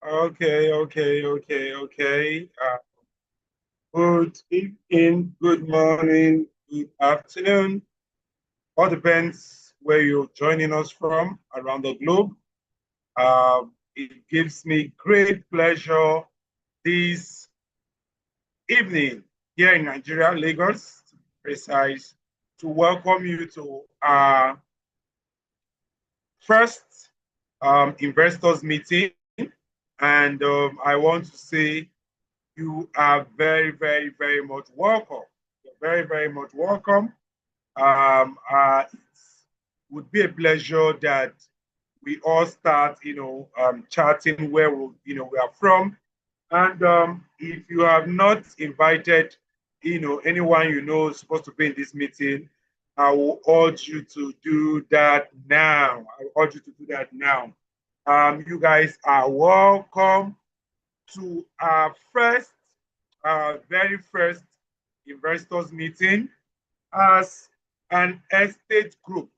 Okay. Good evening, good morning, good afternoon. All depends where you're joining us from around the globe. It gives me great pleasure this evening here in Nigeria, Lagos, to be precise, to welcome you to our first investors meeting. And I want to say you are very much welcome. You're very much welcome. It would be a pleasure that we all start, chatting where we are from. And if you have not invited, anyone you know is supposed to be in this meeting, I will urge you to do that now. I will urge you to do that now. You guys are welcome to our very first investors meeting as an estate group.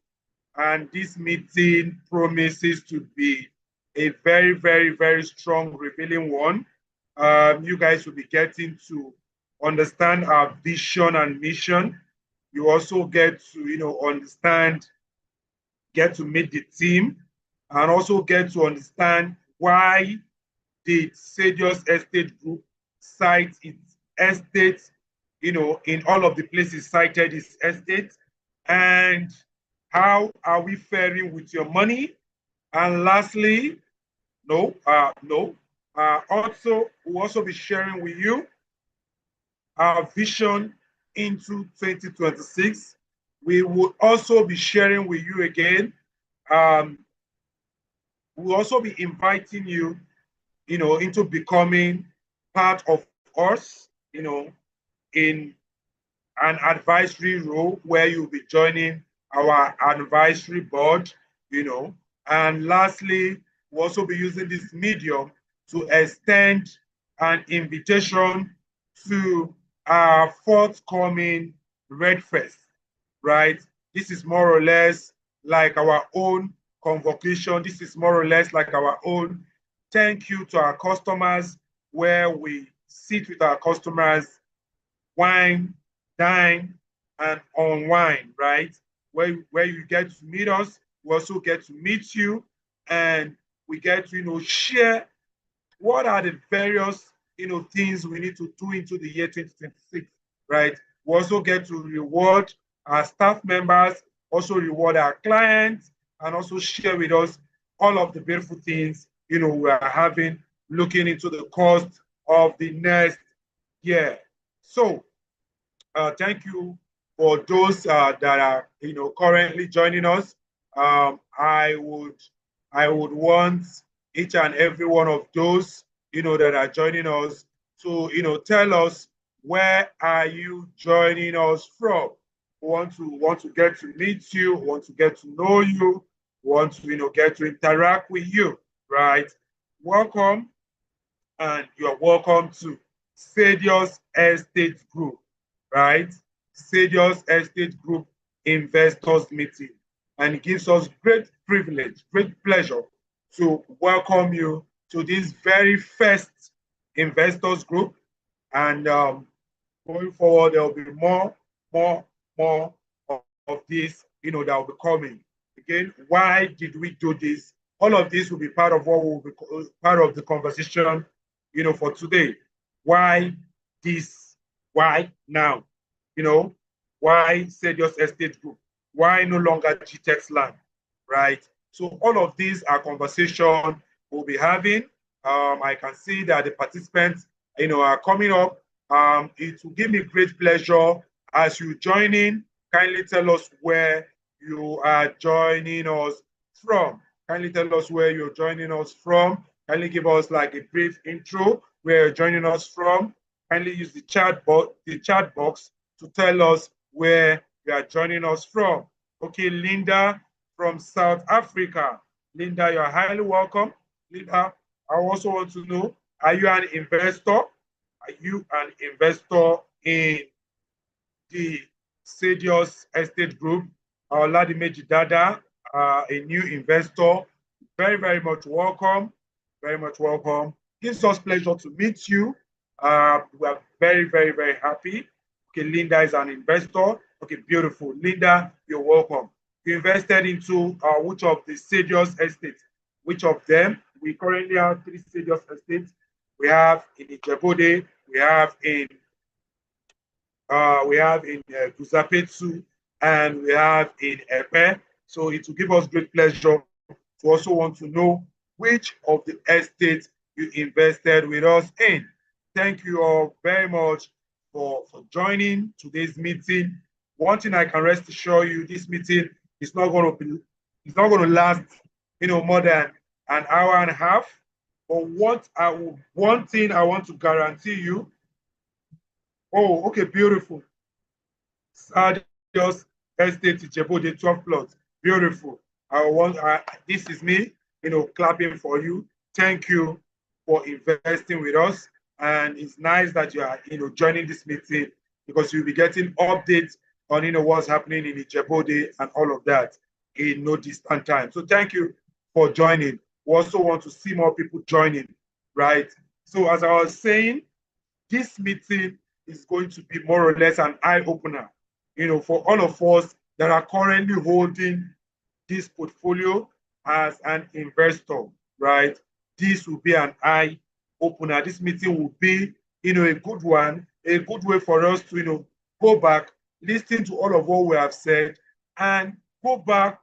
And this meeting promises to be a very strong, revealing one. You guys will be getting to understand our vision and mission. You also get to, get to meet the team, and also get to understand why the Sardius Estate Group cites its estate, in all of the places cited its estate, and how are we faring with your money? And lastly, we'll also be sharing with you our vision into 2026. We will also be sharing with you again. We'll also be inviting you, into becoming part of us, in an advisory role where you'll be joining our advisory board, And lastly, we'll also be using this medium to extend an invitation to our forthcoming Red Fest, right? This is more or less like our own convocation. This is more or less like our own thank you to our customers, where we sit with our customers, wine, dine, and unwind, right? Where you get to meet us, we also get to meet you, and we get to, share what are the various, things we need to do into the year 2026, right? We also get to reward our staff members, also reward our clients, and also share with us all of the beautiful things, we are having, looking into the cost of the next year. So thank you for those that are, currently joining us. I would want each and every one of those, that are joining us to, tell us, where are you joining us from? We want to get to meet you, want to get to know you, want to, get to interact with you, right? Welcome, and you're welcome to Sardius Estate Group, right? Sardius Estate Group Investors Meeting. And it gives us great privilege, great pleasure to welcome you to this very first investors group. And going forward, there will be more of this, that will be coming. Again, why did we do this? All of this will be part of what will be part of the conversation, for today. Why this? Why now? Why Sardius Estate Group? Why no longer GTEX Land, right? So all of these are conversation we'll be having. I can see that the participants, are coming up. It will give me great pleasure as you join in. Kindly tell us where you are joining us from. Kindly tell us where you're joining us from. Kindly give us like a brief intro where you're joining us from. Kindly use the chat box to tell us where you are joining us from. Okay, Linda from South Africa. Linda, you're highly welcome. Linda, I also want to know, are you an investor? Are you an investor in the Sardius Estate Group? Ladimeji Dada, a new investor. Very much welcome. very much welcome. Gives us pleasure to meet you. We are very, very, very happy. Okay, Linda is an investor. Okay, beautiful. Linda, you're welcome. You invested into which of the Sardius Estate? Which of them? We currently have 3 Sardius Estates. We have in Ijebode, we have in Guzapetu, and we have in Epe. So it will give us great pleasure to also want to know which of the estates you invested with us in. Thank you all very much for joining today's meeting. One thing I can rest assure you, this meeting is not going to last, more than an hour and a half. But one thing I want to guarantee you. Oh, okay, beautiful. Sardius Estate Ijebode 12 plots. Beautiful. This is me, clapping for you. Thank you for investing with us. And it's nice that you are, joining this meeting, because you'll be getting updates on, what's happening in Ijebode and all of that in no distant time. So thank you for joining. We also want to see more people joining, right? So as I was saying, this meeting is going to be more or less an eye-opener, for all of us that are currently holding this portfolio as an investor, right? This will be an eye-opener. This meeting will be, a good one, a good way for us to, go back, listen to all of what we have said, and go back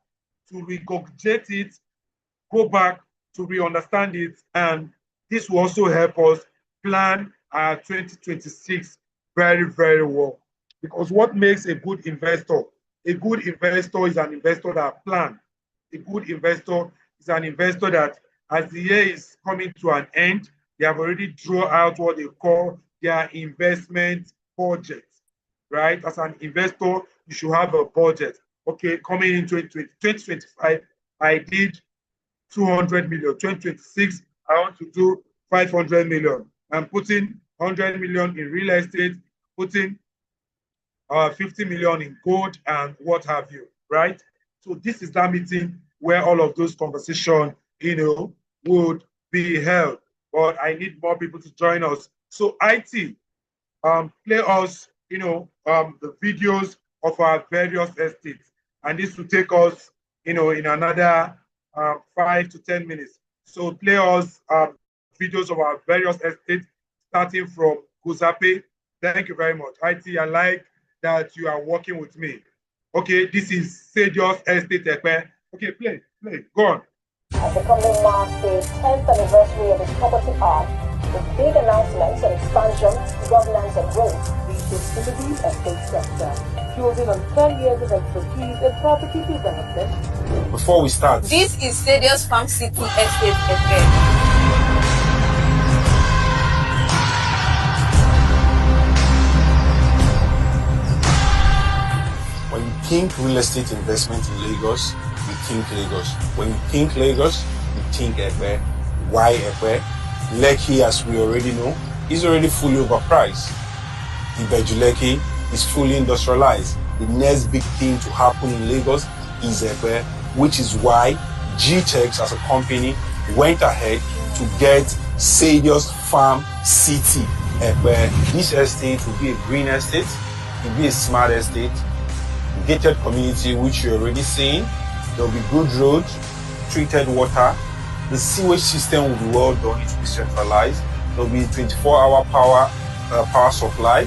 to regurgitate it, go back to re-understand it, and this will also help us plan our 2026 very, very well. Because what makes a good investor? A good investor is an investor that plans. A good investor is an investor that, as the year is coming to an end, they have already drawn out what they call their investment budget, right? As an investor, you should have a budget. Okay, coming in 2025, I did 200 million. 2026, I want to do 500 million. I'm putting 100 million in real estate, putting 50 million in gold and what have you, right? So this is that meeting where all of those conversations, would be held. But I need more people to join us. So IT, play us, the videos of our various estates. And this will take us, in another 5 to 10 minutes. So play us videos of our various estates, starting from Guzape. Thank you very much. IT, I like that you are working with me. Okay, this is Sardius Estate Epe. Okay, play, go on. As the company marks the 10th anniversary of its property art, with big announcements on expansion, governance and growth, reaches Sardius Estate sector, building on 10 years of expertise in property development. Before we start, this is Sardius Farm City Estate Epe. When you think real estate investment in Lagos, you think Lagos. When you think Lagos, you think Epe. Why Epe? Lekki, as we already know, is already fully overpriced. Ibeju-Lekki is fully industrialized. The next big thing to happen in Lagos is Epe, which is why GTEX as a company went ahead to get Sardius Farm City Epe. This estate will be a green estate, it will be a smart estate, gated community, which you're already seeing. There will be good roads, treated water. The sewage system will be well done, it will be centralized. There will be 24-hour power supply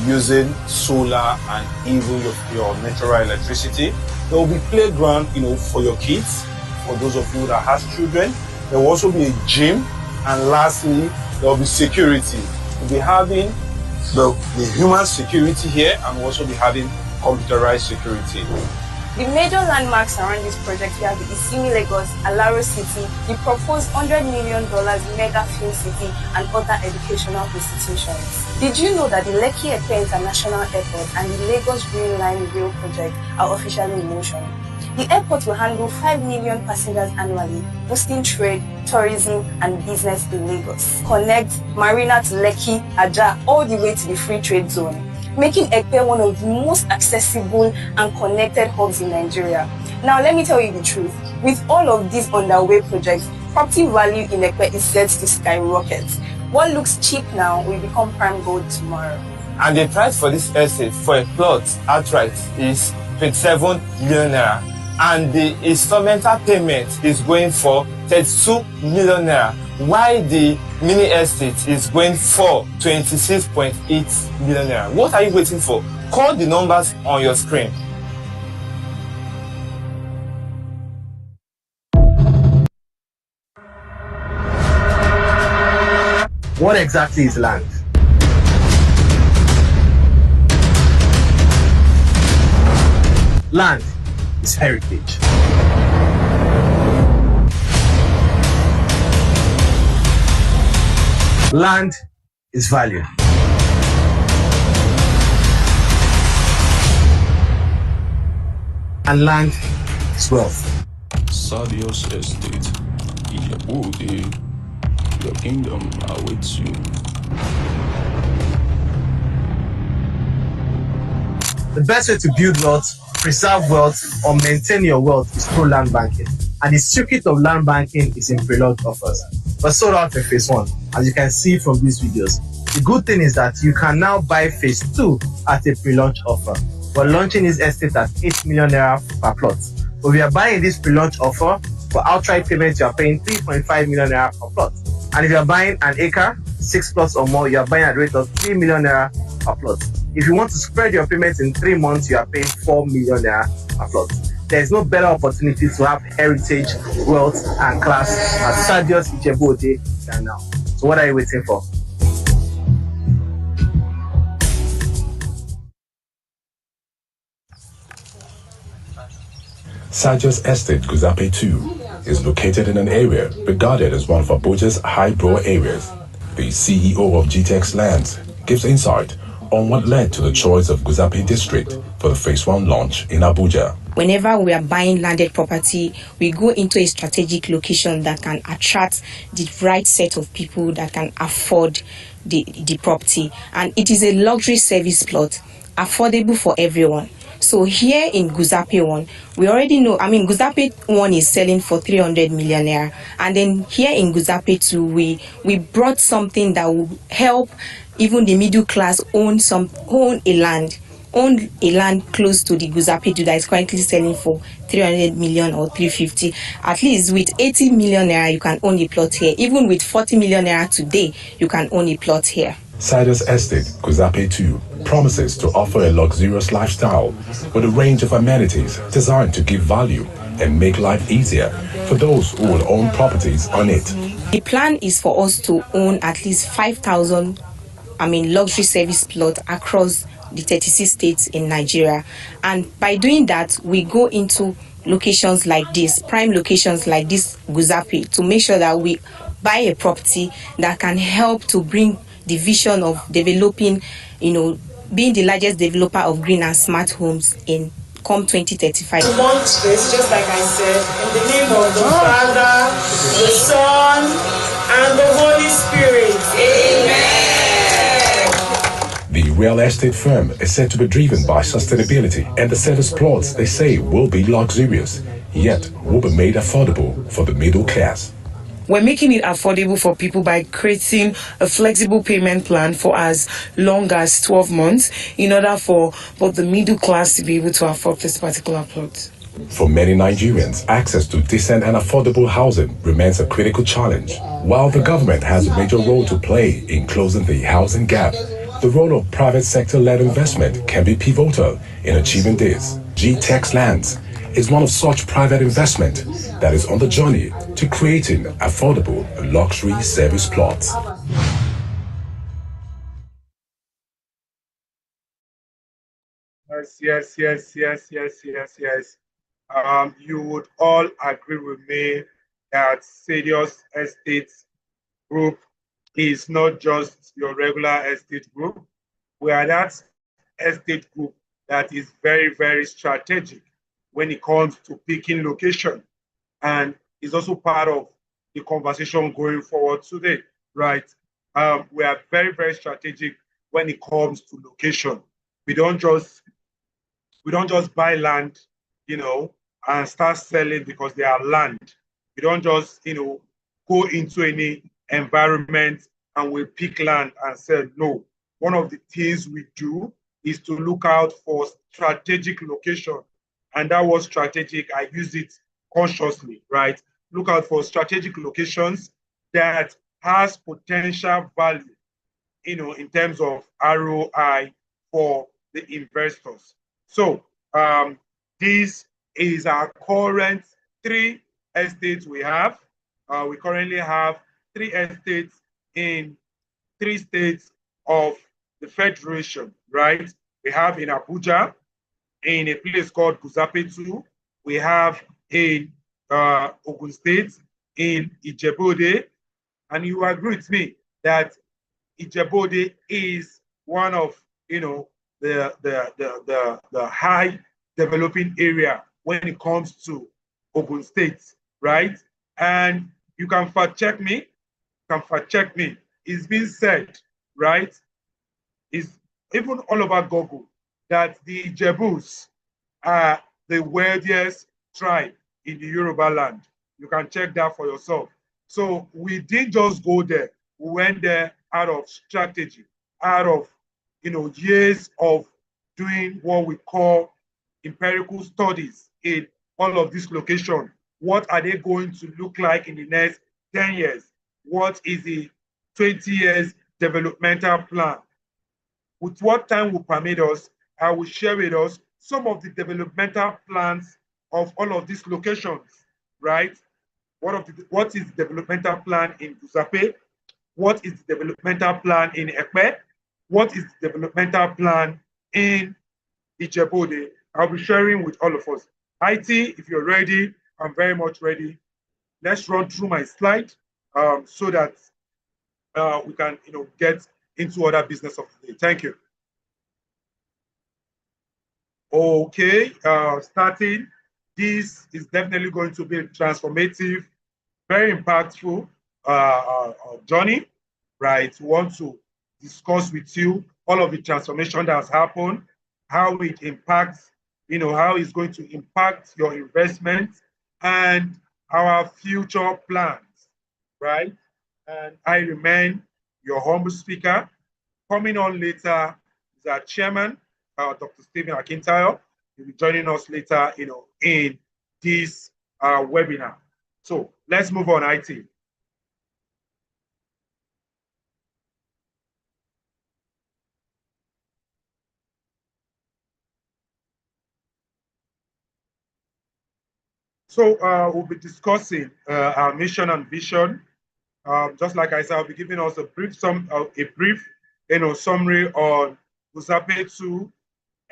using solar and even your natural electricity. There will be playground, for your kids, for those of you that has children. There will also be a gym, and lastly, there will be security. We'll be having the human security here, and we'll also be having computerized security. The major landmarks around this project, we have the Isimi Lagos, Alaro City, the proposed $100 million mega film city, and other educational institutions. Did you know that the Lekki Epe International Airport and the Lagos Green Line Rail project are officially in motion? The airport will handle 5 million passengers annually, boosting trade, tourism, and business in Lagos. Connect Marina to Lekki, Aja, all the way to the free trade zone, making Epe one of the most accessible and connected hubs in Nigeria. Now, let me tell you the truth. With all of these underway projects, property value in Ekpe is set to skyrocket. What looks cheap now will become prime gold tomorrow. And the price for this estate for a plot outright is 27 million naira. And the instrumental payment is going for 32 million naira, while the mini estate is going for 26.8 million naira. What are you waiting for? Call the numbers on your screen. What exactly is land? Land is heritage. Land is value. And land is wealth. Sardius Estate. Your kingdom awaits you. The best way to build wealth, preserve wealth, or maintain your wealth is through land banking. And the secret of land banking is in pre-launch offers. But sold out in phase 1, as you can see from these videos. The good thing is that you can now buy phase 2 at a pre-launch offer. We're launching this estate at 8 million naira per plot. But we are buying this pre-launch offer for outright payment, you are paying 3.5 million naira per plot. And if you are buying an acre, 6 plots or more, you are buying at a rate of 3 million naira per plot. If you want to spread your payments in 3 months, you are paying 4 million naira per plot. There is no better opportunity to have heritage, wealth, and class at Sardius Estate than now. So what are you waiting for? Sardius Estate Guzape 2 is located in an area regarded as one of Abuja's high-brow areas. The CEO of GTEX Lands gives insight on what led to the choice of Guzape district for the phase 1 launch in Abuja. Whenever we are buying landed property, we go into a strategic location that can attract the right set of people that can afford the property. And it is a luxury service plot, affordable for everyone. So here in Guzape 1, we already know, Guzape 1 is selling for 300 million naira. And then here in Guzape 2, we brought something that will help even the middle class own a land close to the Guzape 2 that is currently selling for 300 million or 350. At least with 80 million naira, you can own a plot here. Even with 40 million naira today, you can own a plot here. Sardius Estate Guzape 2 promises to offer a luxurious lifestyle with a range of amenities designed to give value and make life easier for those who will own properties on it. The plan is for us to own at least 5,000 luxury service plots across the 36 states in Nigeria. And by doing that, we go into locations like this, prime locations like this Guzape, to make sure that we buy a property that can help to bring the vision of developing, being the largest developer of green and smart homes in come 2035. We launch this, just like I said, in the name of the Father, the Son, and the Holy Spirit. Amen. The real estate firm is said to be driven by sustainability, and the service plots they say will be luxurious, yet will be made affordable for the middle class. We're making it affordable for people by creating a flexible payment plan for as long as 12 months in order for both the middle class to be able to afford this particular plot. For many Nigerians, access to decent and affordable housing remains a critical challenge. While the government has a major role to play in closing the housing gap, the role of private sector-led investment can be pivotal in achieving this. GTEX Lands is one of such private investment that is on the journey to creating affordable luxury service plots. Yes. You would all agree with me that Sardius Estate Group is not just your regular estate group. We are that estate group that is very, very strategic when it comes to picking location, and is also part of the conversation going forward today, right? We are very, very strategic when it comes to location. We don't just buy land, and start selling because they are land. We don't just, go into any environment and we pick land and say, no. One of the things we do is to look out for strategic location. And that was strategic. I use it consciously, right? Look out for strategic locations that has potential value, in terms of ROI for the investors. So this is our current 3 estates we have. We currently have 3 estates in 3 states of the Federation, right? We have in Abuja, in a place called Guzapetu. We have in Ogun State, in Ijebu-Ode, and you agree with me that Ijebu-Ode is one of the high developing area when it comes to Ogun State, right? And you can fact check me. It's been said, right? It's even all over Google that the Ijebus are the wealthiest tribe in the Yoruba land. You can check that for yourself. So we didn't just go there. We went there out of strategy, out of years of doing what we call empirical studies in all of these locations. What are they going to look like in the next 10 years? What is the 20 years developmental plan? With what time will permit us, I will share with us some of the developmental plans of all of these locations, right? What is the developmental plan in Guzape? What is the developmental plan in Ekpe? What is the developmental plan in Ijebu-Ode? I'll be sharing with all of us. IT, if you're ready, I'm very much ready. Let's run through my slide so that we can get into other business of the day. Thank you. Okay, starting. This is definitely going to be a transformative, very impactful journey, right? We want to discuss with you all of the transformation that has happened, how it impacts, how it's going to impact your investment and our future plans, right? And I remain your humble speaker. Coming on later is our chairman, Dr. Stephen Akintayo. He'll be joining us later, in this webinar. So let's move on, IT. So we'll be discussing our mission and vision. Just like I said, I'll be giving us a brief summary on Guzapetu,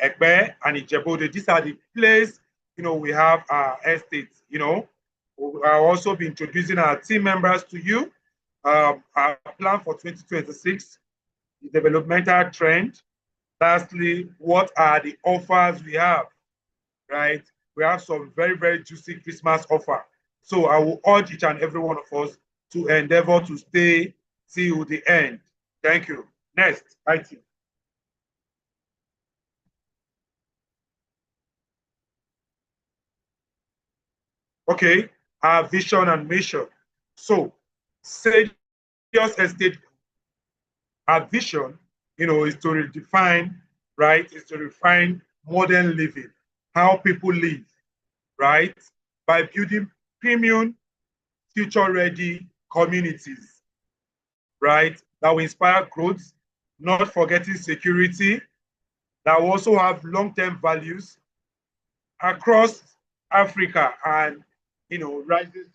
Ekpe, and Ijebu-Ode. These are the places, we have our estates, I'll also be introducing our team members to you, our plan for 2026, the developmental trend. Lastly, what are the offers we have, right? We have some very, very juicy Christmas offer. So I will urge each and every one of us to endeavor to stay till the end. Thank you. Next, IT. Okay, our vision and mission. So, Sardius Estate Group, our vision, is to redefine, right? Is to refine modern living, how people live, right? By building premium, future-ready communities, right? That will inspire growth, not forgetting security, that will also have long-term values across Africa and, rising cities.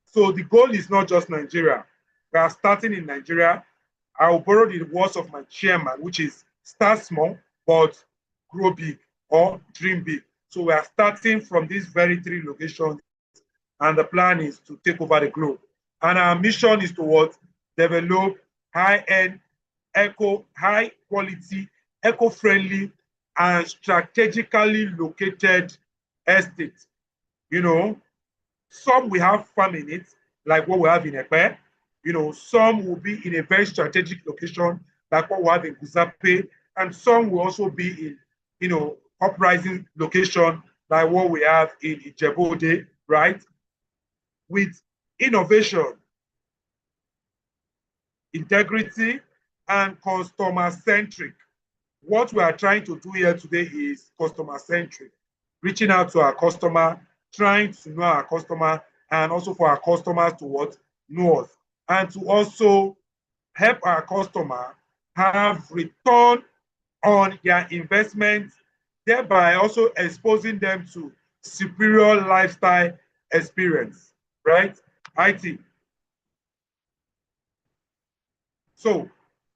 So the goal is not just Nigeria. We are starting in Nigeria. I will borrow the words of my chairman, which is start small, but grow big or dream big. So we are starting from these very 3 locations, and the plan is to take over the globe. And our mission is to develop high-end, high-quality, eco-friendly, and strategically located estates. Some we have farm in it, like what we have in Ekpe. Some will be in a very strategic location, like what we have in Guzape, and some will also be in, uprising location, like what we have in Ijebu-Ode, right? With innovation, integrity, and customer-centric. What we are trying to do here today is customer-centric, reaching out to our customer, trying to know our customer, and also for our customers to what? Know us, and to also help our customer have return on their investment, thereby also exposing them to superior lifestyle experience, right? IT. So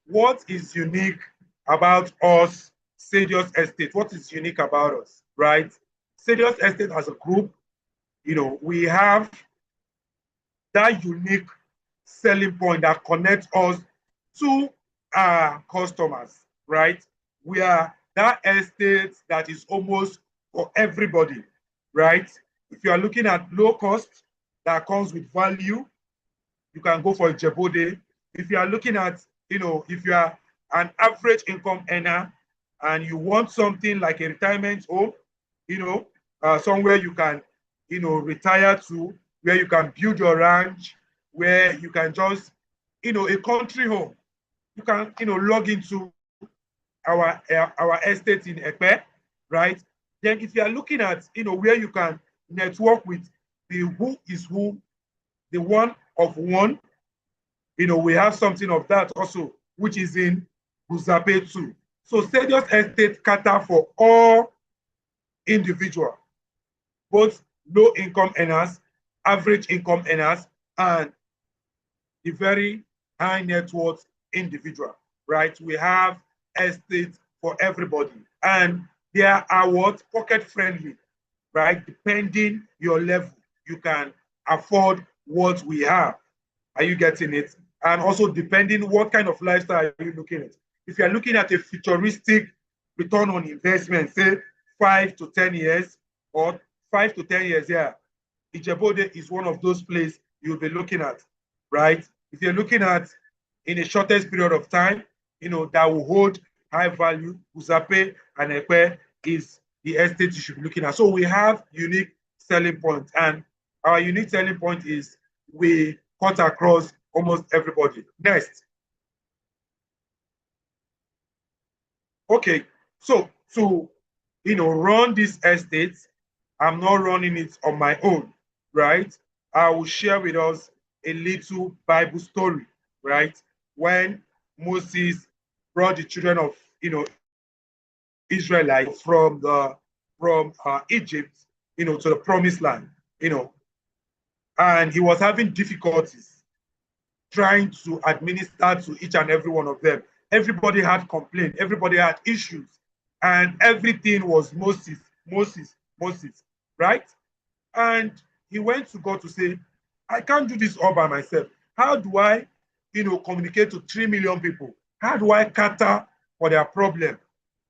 what is unique about us, Sardius Estate? What is unique about us, right? Sardius Estate as a group, we have that unique selling point that connects us to our customers, right? We are that estate that is almost for everybody, right? If you are looking at low cost that comes with value, you can go for a Jebode. If you are looking at, if you are an average income earner and you want something like a retirement home, somewhere you can, retire to, where you can build your ranch, where you can just, a country home, you can, log into our estate in Ekpe, right? Then if you are looking at, where you can network with the who is who, the one of one, we have something of that also, which is in Guzape too. So Sardius Estate cater for all individuals, both low income earners, average income earners, and the very high net worth individual, right? We have estates for everybody, and they are what? Pocket friendly, right? Depending your level, you can afford what we have. Are you getting it? And also depending what kind of lifestyle are you looking at. If you're looking at a futuristic return on investment, say 5 to 10 years or 5 to 10 years, yeah, Ijebode is one of those places you'll be looking at, right? If you're looking at in the shortest period of time, that will hold high value, Uzape and Ekpe is the estate you should be looking at. So we have unique selling points, and our unique selling point is we cut across almost everybody. Next. Okay, so to run this estate, I'm not running it on my own, right? I will share with us a little Bible story, right? When Moses brought the children of Israelites from Egypt, to the promised land, and he was having difficulties trying to administer to each and every one of them. Everybody had complaints, everybody had issues, and everything was Moses, right? And he went to God to say, I can't do this all by myself. How do I, communicate to 3 million people? How do I cater for their problem?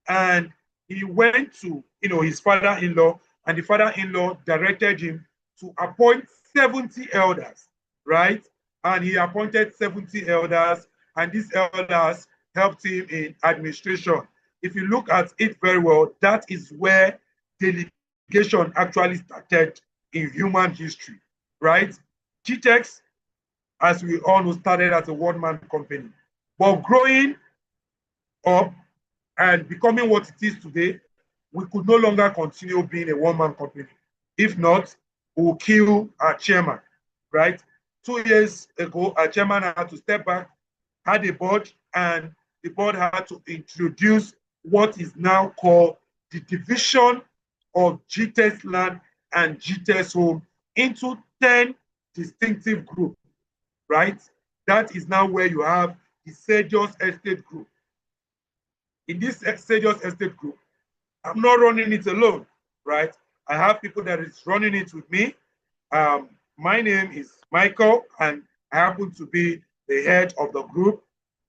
And he went to, his father-in-law, and the father-in-law directed him to appoint 70 elders, right? And he appointed 70 elders, and these elders helped him in administration. If you look at it very well, that is where delegation actually started in human history, right? GTEx, as we all know, started as a one-man company. But growing up and becoming what it is today, we could no longer continue being a one-man company. If not, we will kill our chairman, right? 2 years ago, our chairman had to step back, had a board, and the board had to introduce what is now called the division of GTES land and GTES home into 10 distinctive groups, right? That is now where you have the Sardius Estate Group. In this Sardius Estate Group, I'm not running it alone, right? I have people that is running it with me. My name is Michael, and I happen to be the head of the group.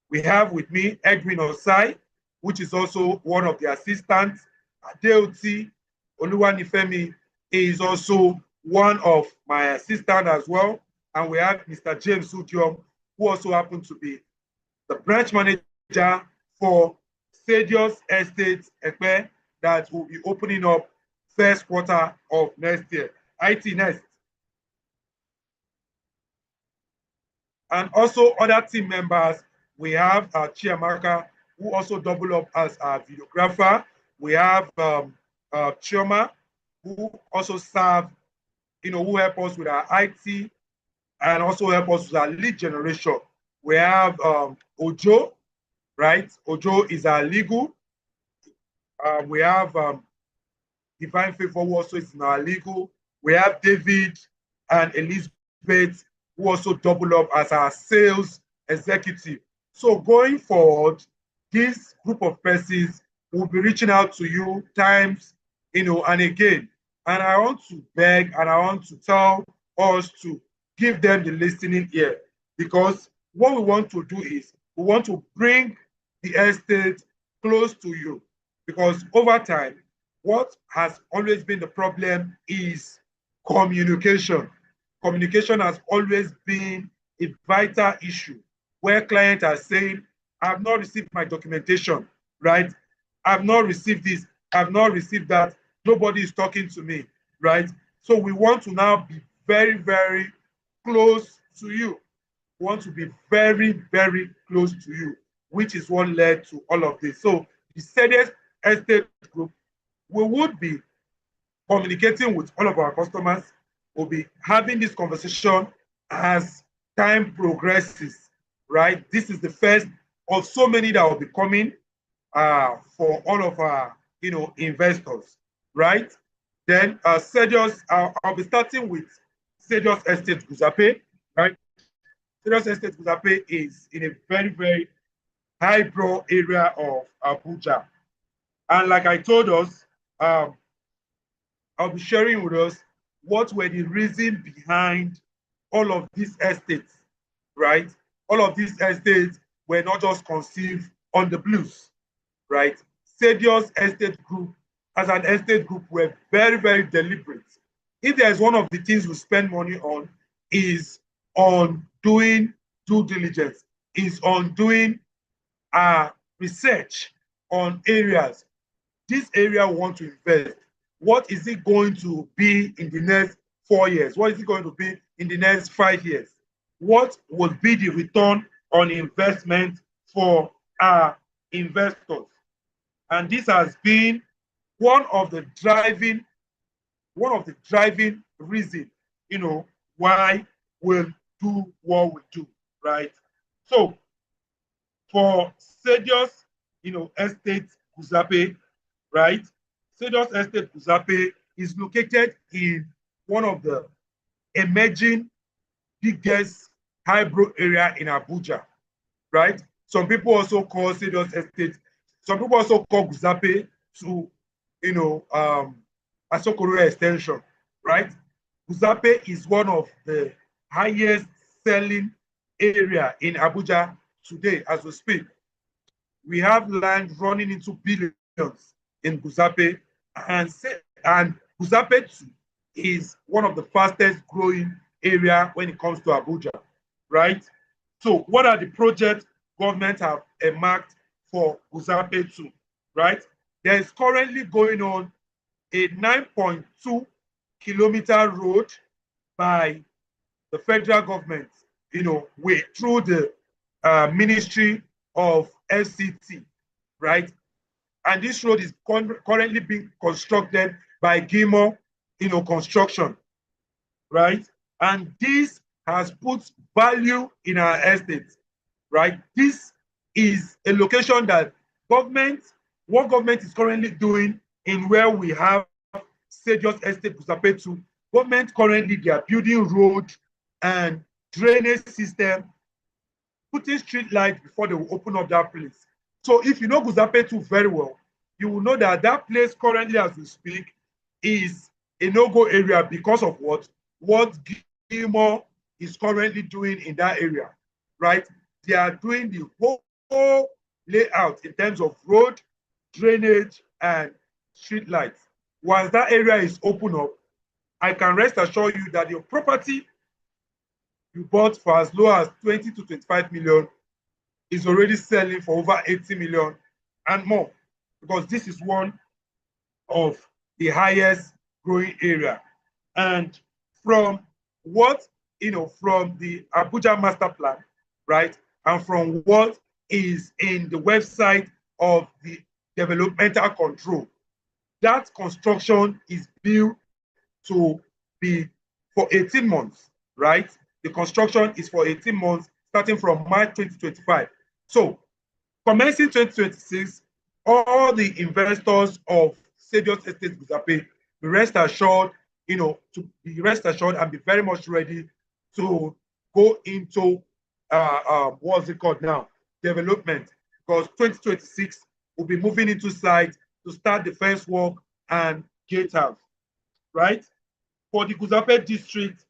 We have with me Edwin Osai, which is also one of the assistants. Adeoti Oluwanifemi is also one of my assistants as well. And we have Mr. James Udiom, who also happens to be the branch manager for Sardius Estate Ekpe that will be opening up first quarter of next year. IT next. And also other team members We have Chiamaka, who also double up as a videographer. We have Chioma, who also serve, who help us with our IT and also help us with our lead generation. We have Ojo, right? Ojo is our legal. We have Divine Favor, who also is in our legal. We have David and Elizabeth, who also double up as our sales executive. So going forward, this group of persons will be reaching out to you times, and again. And I want to beg and I want to tell us to give them the listening ear, because what we want to do is we want to bring the estate close to you, because over time, what has always been the problem is communication. Communication has always been a vital issue where clients are saying, I've not received my documentation, right? I've not received this, I've not received that, nobody is talking to me, right? So we want to now be very, very close to you. We want to be very, very close to you, which is what led to all of this. So the Sardius Estate Group, we would be communicating with all of our customers. We'll be having this conversation as time progresses, right? This is the first of so many that will be coming for all of our, investors, right? Then Sardius, I'll be starting with Sardius Estate Guzape, right? Sardius Estate Guzape is in a very, very high-brow area of Abuja. And like I told us, I'll be sharing with us what were the reason behind all of these estates, right? All of these estates were not just conceived on the blues, right? Sardius Estate Group, as an estate group, were very, very deliberate. If there's one of the things we spend money on, is on doing due diligence, is on doing research on areas. This area we want to invest. What is it going to be in the next 4 years? What is it going to be in the next 5 years? What would be the return on investment for our investors? And this has been one of the driving reasons, why we'll do what we do, right? So for Sardius, Estate Guzape, right? Sardius Estate Guzape is located in one of the emerging biggest high-brow area in Abuja, right? Some people also call Sardius Estate, some people also call Guzape to, Asokoro extension, right? Guzape is one of the highest selling area in Abuja today as we speak. We have land running into billions in Guzape, and Guzape too is one of the fastest growing area when it comes to Abuja, right? So what are the projects government have earmarked for Guzape 2, right? There is currently going on a 9.2 kilometer road by the federal government, through the Ministry of FCT, right? And this road is currently being constructed by Gimo, Construction, right? And this has put value in our estate, right? This is a location that what government is currently doing in where we have Sardius Estate Guzape 2, government currently, they are building road and drainage system, putting street light before they will open up that place. So if you know Guzape 2 very well, you will know that that place currently, as we speak, is a no-go area because of what Gilmore is currently doing in that area, right? They are doing the whole layout in terms of road, drainage, and street lights. Once that area is open up, I can rest assure you that your property you bought for as low as 20 to 25 million is already selling for over 80 million and more, because this is one of the highest growing area. And from what, from the Abuja master plan, right, and from what is in the website of the developmental control. That construction is built to be for 18 months, right? The construction is for 18 months, starting from March 2025. So, commencing 2026, all the investors of Sardius Estate Group, be rest assured, to be rest assured and be very much ready to go into what's it called now? Development. Because 2026 will be moving into site to start the first work and gatehouse, right? For the Guzape district,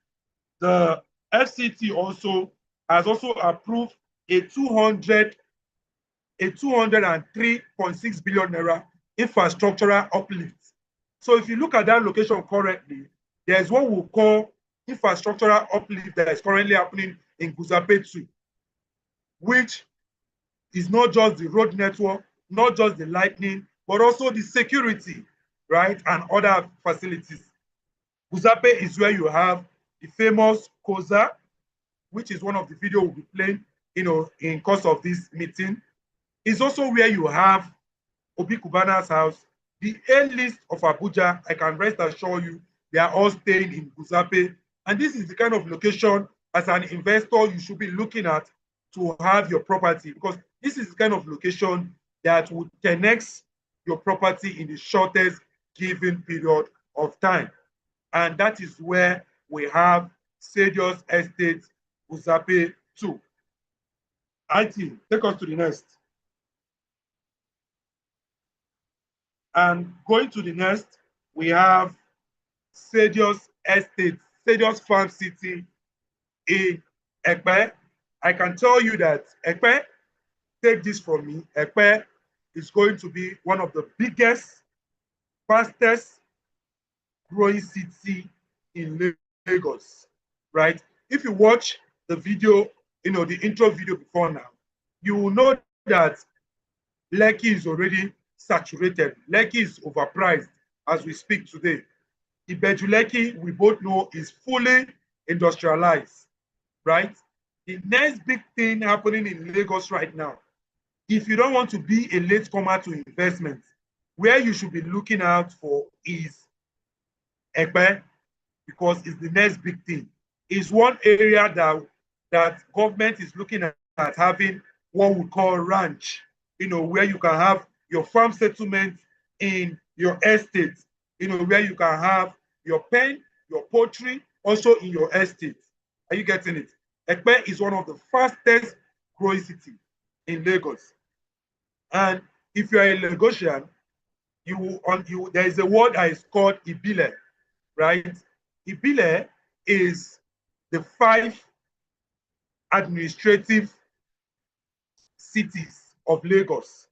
the FCT has also approved a 203.6 billion naira infrastructural uplift. So if you look at that location currently, there's what we'll call infrastructural uplift that is currently happening in Guzape 2, which is not just the road network, not just the lighting, but also the security, right, and other facilities. Guzape is where you have the famous Koza, which is one of the videos we'll be playing, in course of this meeting. It's also where you have Obi Kubana's house. The A-list of Abuja, I can rest assure you, they are all staying in Guzape. And this is the kind of location as an investor you should be looking at to have your property, because this is the kind of location that would connect your property in the shortest given period of time. And that is where we have Sardius Estate Guzape 2. IT, take us to the next. And going to the next, we have Sardius Estate, Sardius Farm City in Ekpe. I can tell you that Ekpe, take this from me, Ekpe is going to be one of the biggest, fastest growing city in Lagos, right? If you watch the video, the intro video before now, you will know that Lekki is already saturated. Lekki is overpriced as we speak today. Ibeju Lekki, we both know, is fully industrialized, right? The next big thing happening in Lagos right now, if you don't want to be a latecomer to investment, where you should be looking out for is Ekpe, because it's the next big thing. It's one area that government is looking at having what we call ranch, where you can have your farm settlement in your estate, where you can have your pen, your poultry, also in your estate. Are you getting it? Ekpe is one of the fastest growing cities in Lagos. And if you're a Lagosian, there is a word that is called Ibile, right? Ibile is the 5 administrative cities of Lagos,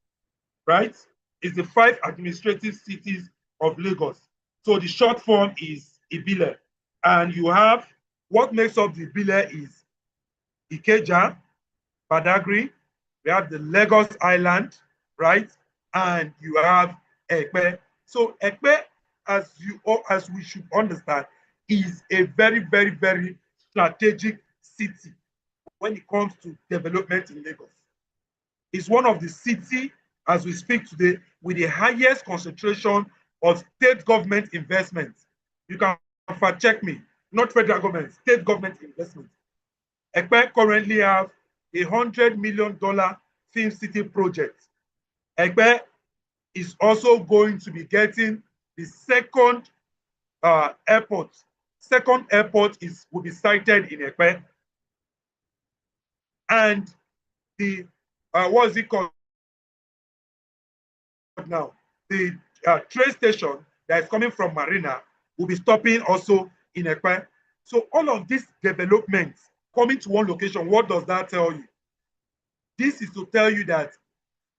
right? It's the 5 administrative cities of Lagos. So the short form is Ibile. And you have, what makes up the Ibile is Ikeja, Badagry, we have the Lagos Island, right? And you have Ekpe. So Ekpe, as we should understand, is a very, very, very strategic city when it comes to development in Lagos. It's one of the cities, as we speak today, with the highest concentration of state government investments. You can fact check me, not federal government, state government investments. Ekpe currently have $100 million film city project. Ekpe is also going to be getting the second airport. Second airport will be sited in Ekpe. And the, what is it called now? The train station that is coming from Marina will be stopping also in Ekpe. So all of these developments coming to one location, what does that tell you? This is to tell you that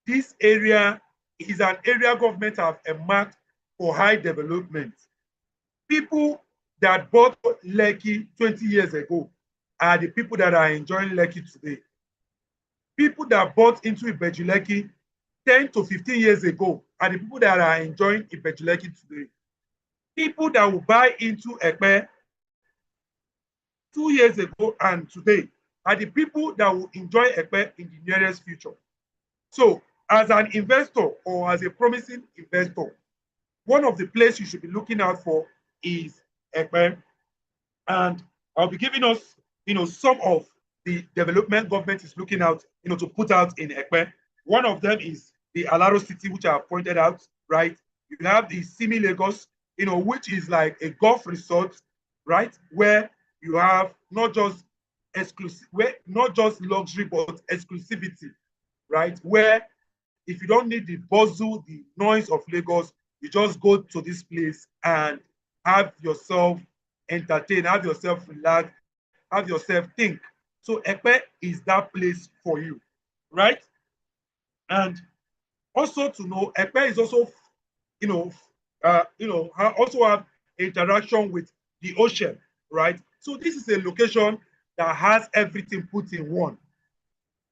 this area is an area government have earmarked for high development. People that bought Lekki 20 years ago are the people that are enjoying Lekki today. People that bought into Ibeju Lekki 10 to 15 years ago are the people that are enjoying Ibeju Lekki today. People that will buy into Ekpe 2 years ago and today are the people that will enjoy Ekpe in the nearest future. So, as an investor or as a promising investor, one of the places you should be looking out for is Ekpe. And I'll be giving us, some of the development government is looking out, to put out in Ekpe. One of them is the Alaro City, which I have pointed out, right? You have the Simi Lagos, which is like a golf resort, right? Where you have not just luxury, but exclusivity, right? Where if you don't need the bustle, the noise of Lagos, you just go to this place and have yourself entertain, have yourself relax, have yourself think. So Ekpe is that place for you, right? And also to know, Ekpe is also, also have interaction with the ocean, right? So this is a location that has everything put in one.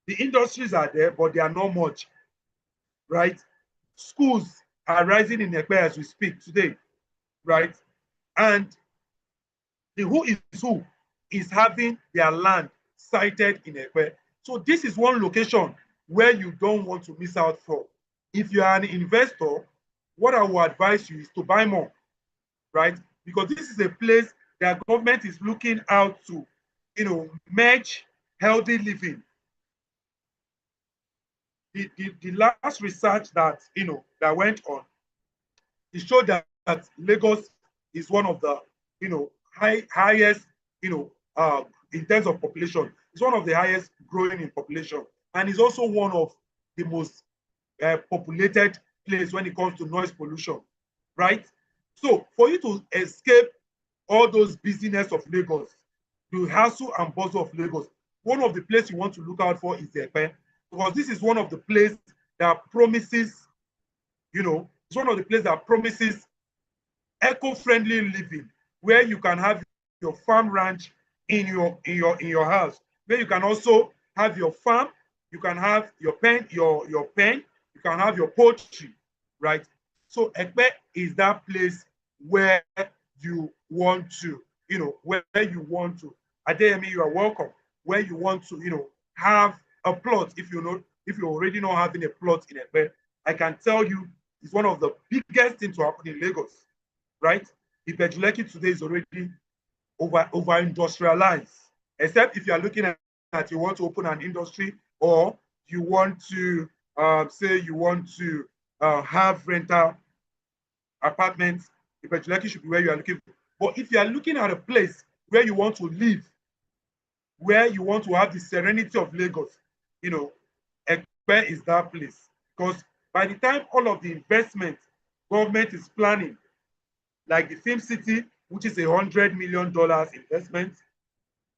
The industries are there, but they are not much, right? Schools are rising in Ekpe as we speak today, right? And the who is having their land sited in Ekpe. So this is one location where you don't want to miss out from. If you are an investor, what I will advise you is to buy more, right? Because this is a place that government is looking out to, merge healthy living. The last research that, that went on, it showed that Lagos is one of the, highest, in terms of population, it's one of the highest growing in population, and is also one of the most populated place when it comes to noise pollution, right? So for you to escape all those busyness of Lagos, the hassle and bustle of Lagos, one of the places you want to look out for is Ekpe, because this is one of the places that promises, it's one of the places that promises eco-friendly living, where you can have your farm ranch in your house, where you can also have your farm, you can have your pen, you can have your poultry, right? So Ekpe is that place where you want to, where you want to. Adeyemi, you are welcome. Where you want to, have a plot. If you're already not having a plot in Ekpe, I can tell you it's one of the biggest things to happen in Lagos, right? Ibejuleki today is already over industrialized, except if you are looking at you want to open an industry, or you want to say you want to have rental apartments. Ibejuleki should be where you are looking for. But if you are looking at a place where you want to live, where you want to have the serenity of Lagos, Ekpe is that place. Because by the time all of the investment government is planning, like the Film City, which is $100 million investment,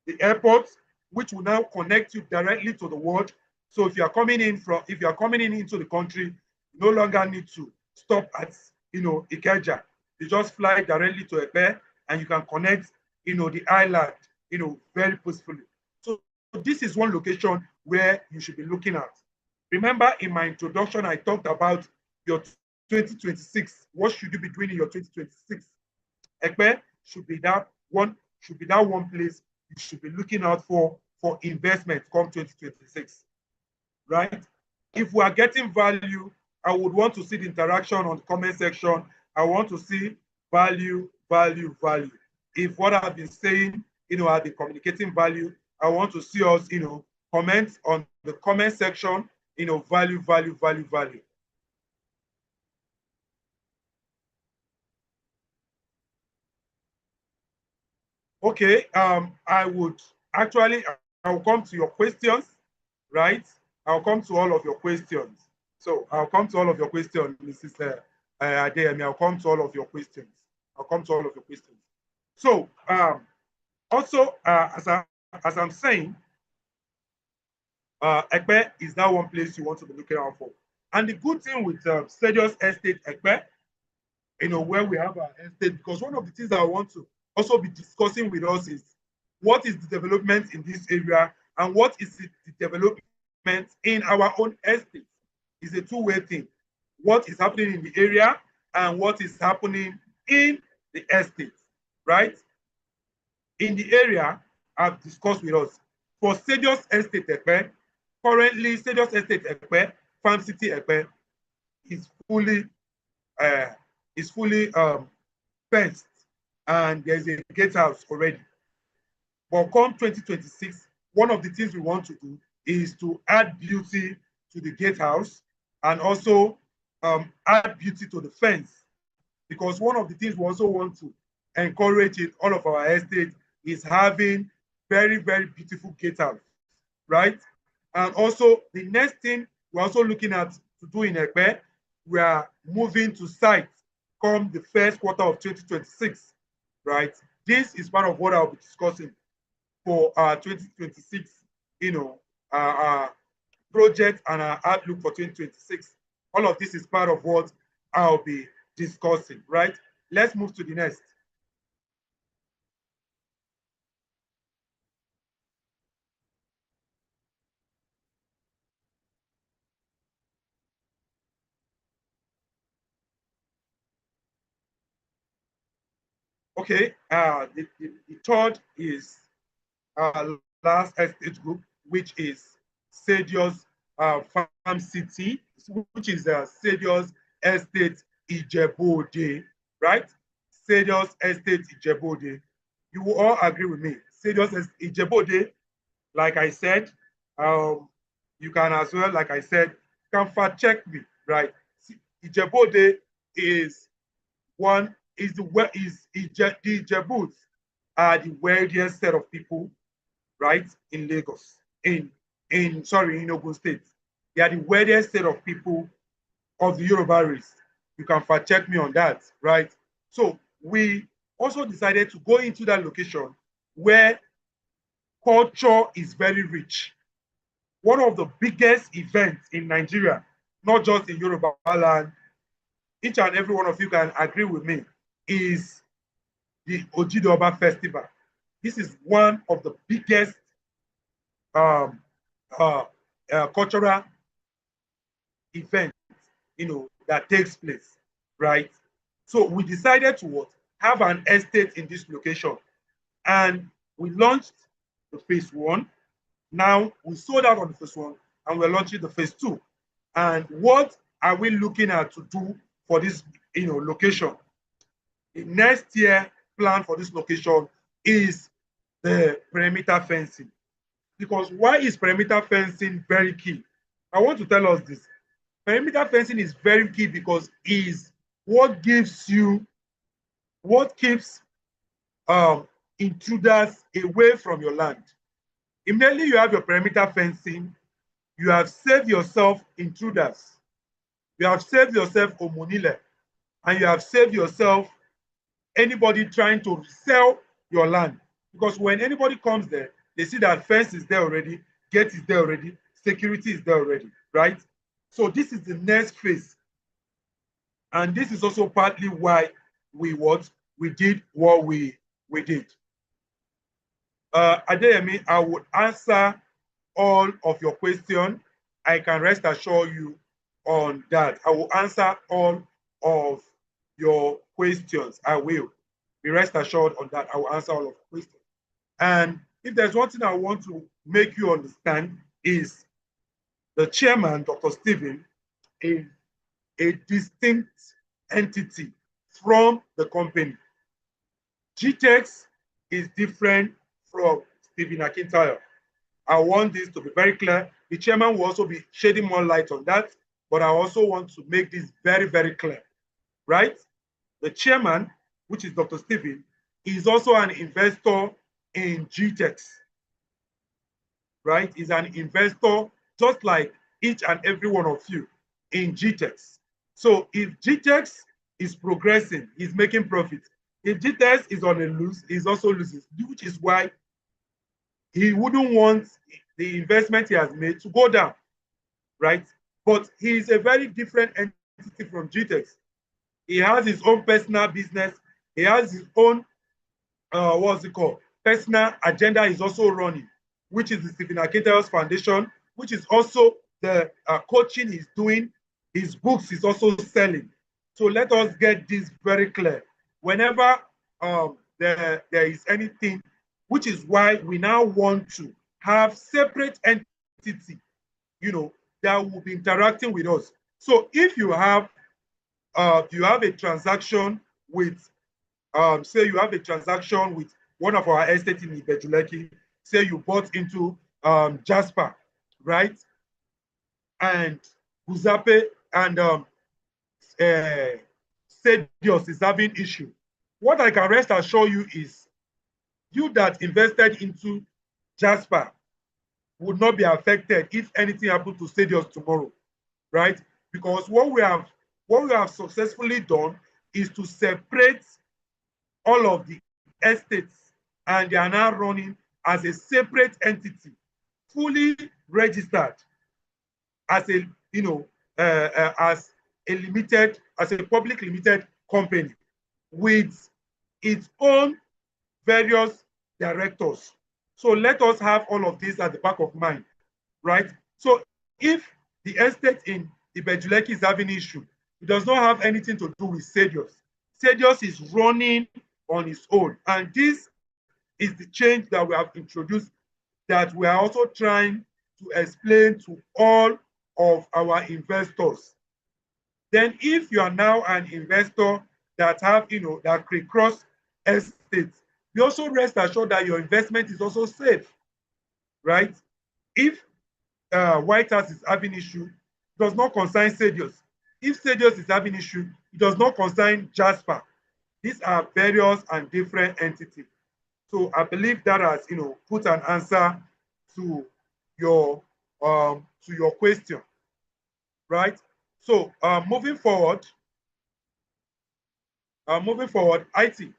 the airport, which will now connect you directly to the world. So if you are coming in into the country, you no longer need to stop at Ikeja. You just fly directly to Ekpe and you can connect the island very peacefully. So this is one location where you should be looking at. Remember, in my introduction, I talked about your 2026. What should you be doing in your 2026? Ekpe should be that one place you should be looking out for investment come 2026, right? If we are getting value, I would want to see the interaction on the comment section. I want to see value. If what I've been saying, I've been communicating value, I want to see us, comment on the comment section, value. Okay, I'll come to your questions, right? I'll come to all of your questions. So I'll come to all of your questions, Mrs. Adeyemi. I'll come to all of your questions. So also, as I'm saying, Ekpe is that one place you want to be looking out for. And the good thing with Sardius Estate Ekpe, where we have our estate, because one of the things that I want to also be discussing with us is what is the development in this area and what is the development in our own estate. It's a two-way thing. What is happening in the area and what is happening in the estate, right? In the area, I've discussed with us, For Sardius Estate Ekpe, currently Sardius Estate Ekpe, Farm City Ekpe, is fully fenced, and there's a gatehouse already. But come 2026, one of the things we want to do is to add beauty to the gatehouse and also add beauty to the fence. Because one of the things we also want to encourage in all of our estates is having very, very beautiful gatehouse, right? And also the next thing we're also looking at to do in Ekpe, we are moving to site come the first quarter of 2026, right? This is part of what I'll be discussing for our 2026, project and our outlook for 2026. All of this is part of what I'll be discussing, right? Let's move to the next. Okay, the third is last estate group, which is Sardius Farm City, which is Sardius Estate Ijebode, right? Sardius Estate Ijebode. You will all agree with me. Sardius Ijebode, like I said, you can as well, like I said, can fact check me, right? Ijebode is the Ijebu's are the wealthiest set of people, right, in Lagos, in Ogun State. They are the wealthiest set of people of the Yoruba race. You can fact check me on that, right? So we also decided to go into that location where culture is very rich. One of the biggest events in Nigeria, not just in Yoruba land, each and every one of you can agree with me, is the Ojidoba Festival. This is one of the biggest cultural events, that takes place, right? So we decided to have an estate in this location, and we launched the phase 1. Now we sold out on the phase 1, and we're launching the phase 2. And what are we looking at to do for this, location? The next year plan for this location is the perimeter fencing. Because why is perimeter fencing very key? I want to tell us this. Perimeter fencing is very key because is what keeps intruders away from your land. Immediately you have your perimeter fencing, you have saved yourself intruders, you have saved yourself omonile, and you have saved yourself anybody trying to sell your land. Because when anybody comes there, they see that fence is there already, gate is there already, security is there already, right? So this is the next phase. And this is also partly why we did what we did. Adeyemi, I would answer all of your questions. I can rest assure you on that. I will answer all of your questions. I will. Be rest assured on that. I will answer all of the questions. And if there's one thing I want to make you understand is the chairman, Dr. Stephen, is a distinct entity from the company. GTEX is different from Stephen Akintayo. I want this to be very clear. The chairman will also be shedding more light on that, but I also want to make this very, very clear, right? The chairman, which is Dr. Stephen, is also an investor in GTEX, right? He's an investor just like each and every one of you in GTEX. So if GTEX is progressing, he's making profit. If GTEX is on a lose, he's also losing, which is why he wouldn't want the investment he has made to go down, right? But he is a very different entity from GTEX. He has his own personal business. He has his own, personal agenda is also running, which is the Stephen Akintayo's Foundation, which is also the coaching he's doing. His books is also selling. So let us get this very clear. Whenever there is anything, which is why we now want to have separate entity, that will be interacting with us. So if you have a transaction with, say you have a transaction with one of our estates in Ibejuleki, say you bought into Jasper, right? And Guzape and Sardius is having issue. What I can rest assure you is you that invested into Jasper would not be affected if anything happened to Sardius tomorrow, right? Because what we have successfully done is to separate all of the estates, and they are now running as a separate entity, fully registered as a as a public limited company with its own various directors. So let us have all of this at the back of mind, right? So if the estate in Ibejuleki is having issue, it does not have anything to do with Sardius. Sardius is running on its own, and this is the change that we have introduced, that we are also trying to explain to all of our investors. Then if you are now an investor that have, that cross estates, you also rest assured that your investment is also safe, right? If White House is having issue, it does not concern Sardius. If Sardius is having issue, it does not concern Jasper. These are various and different entities. So I believe that has, put an answer to your question, right? So moving forward, IT.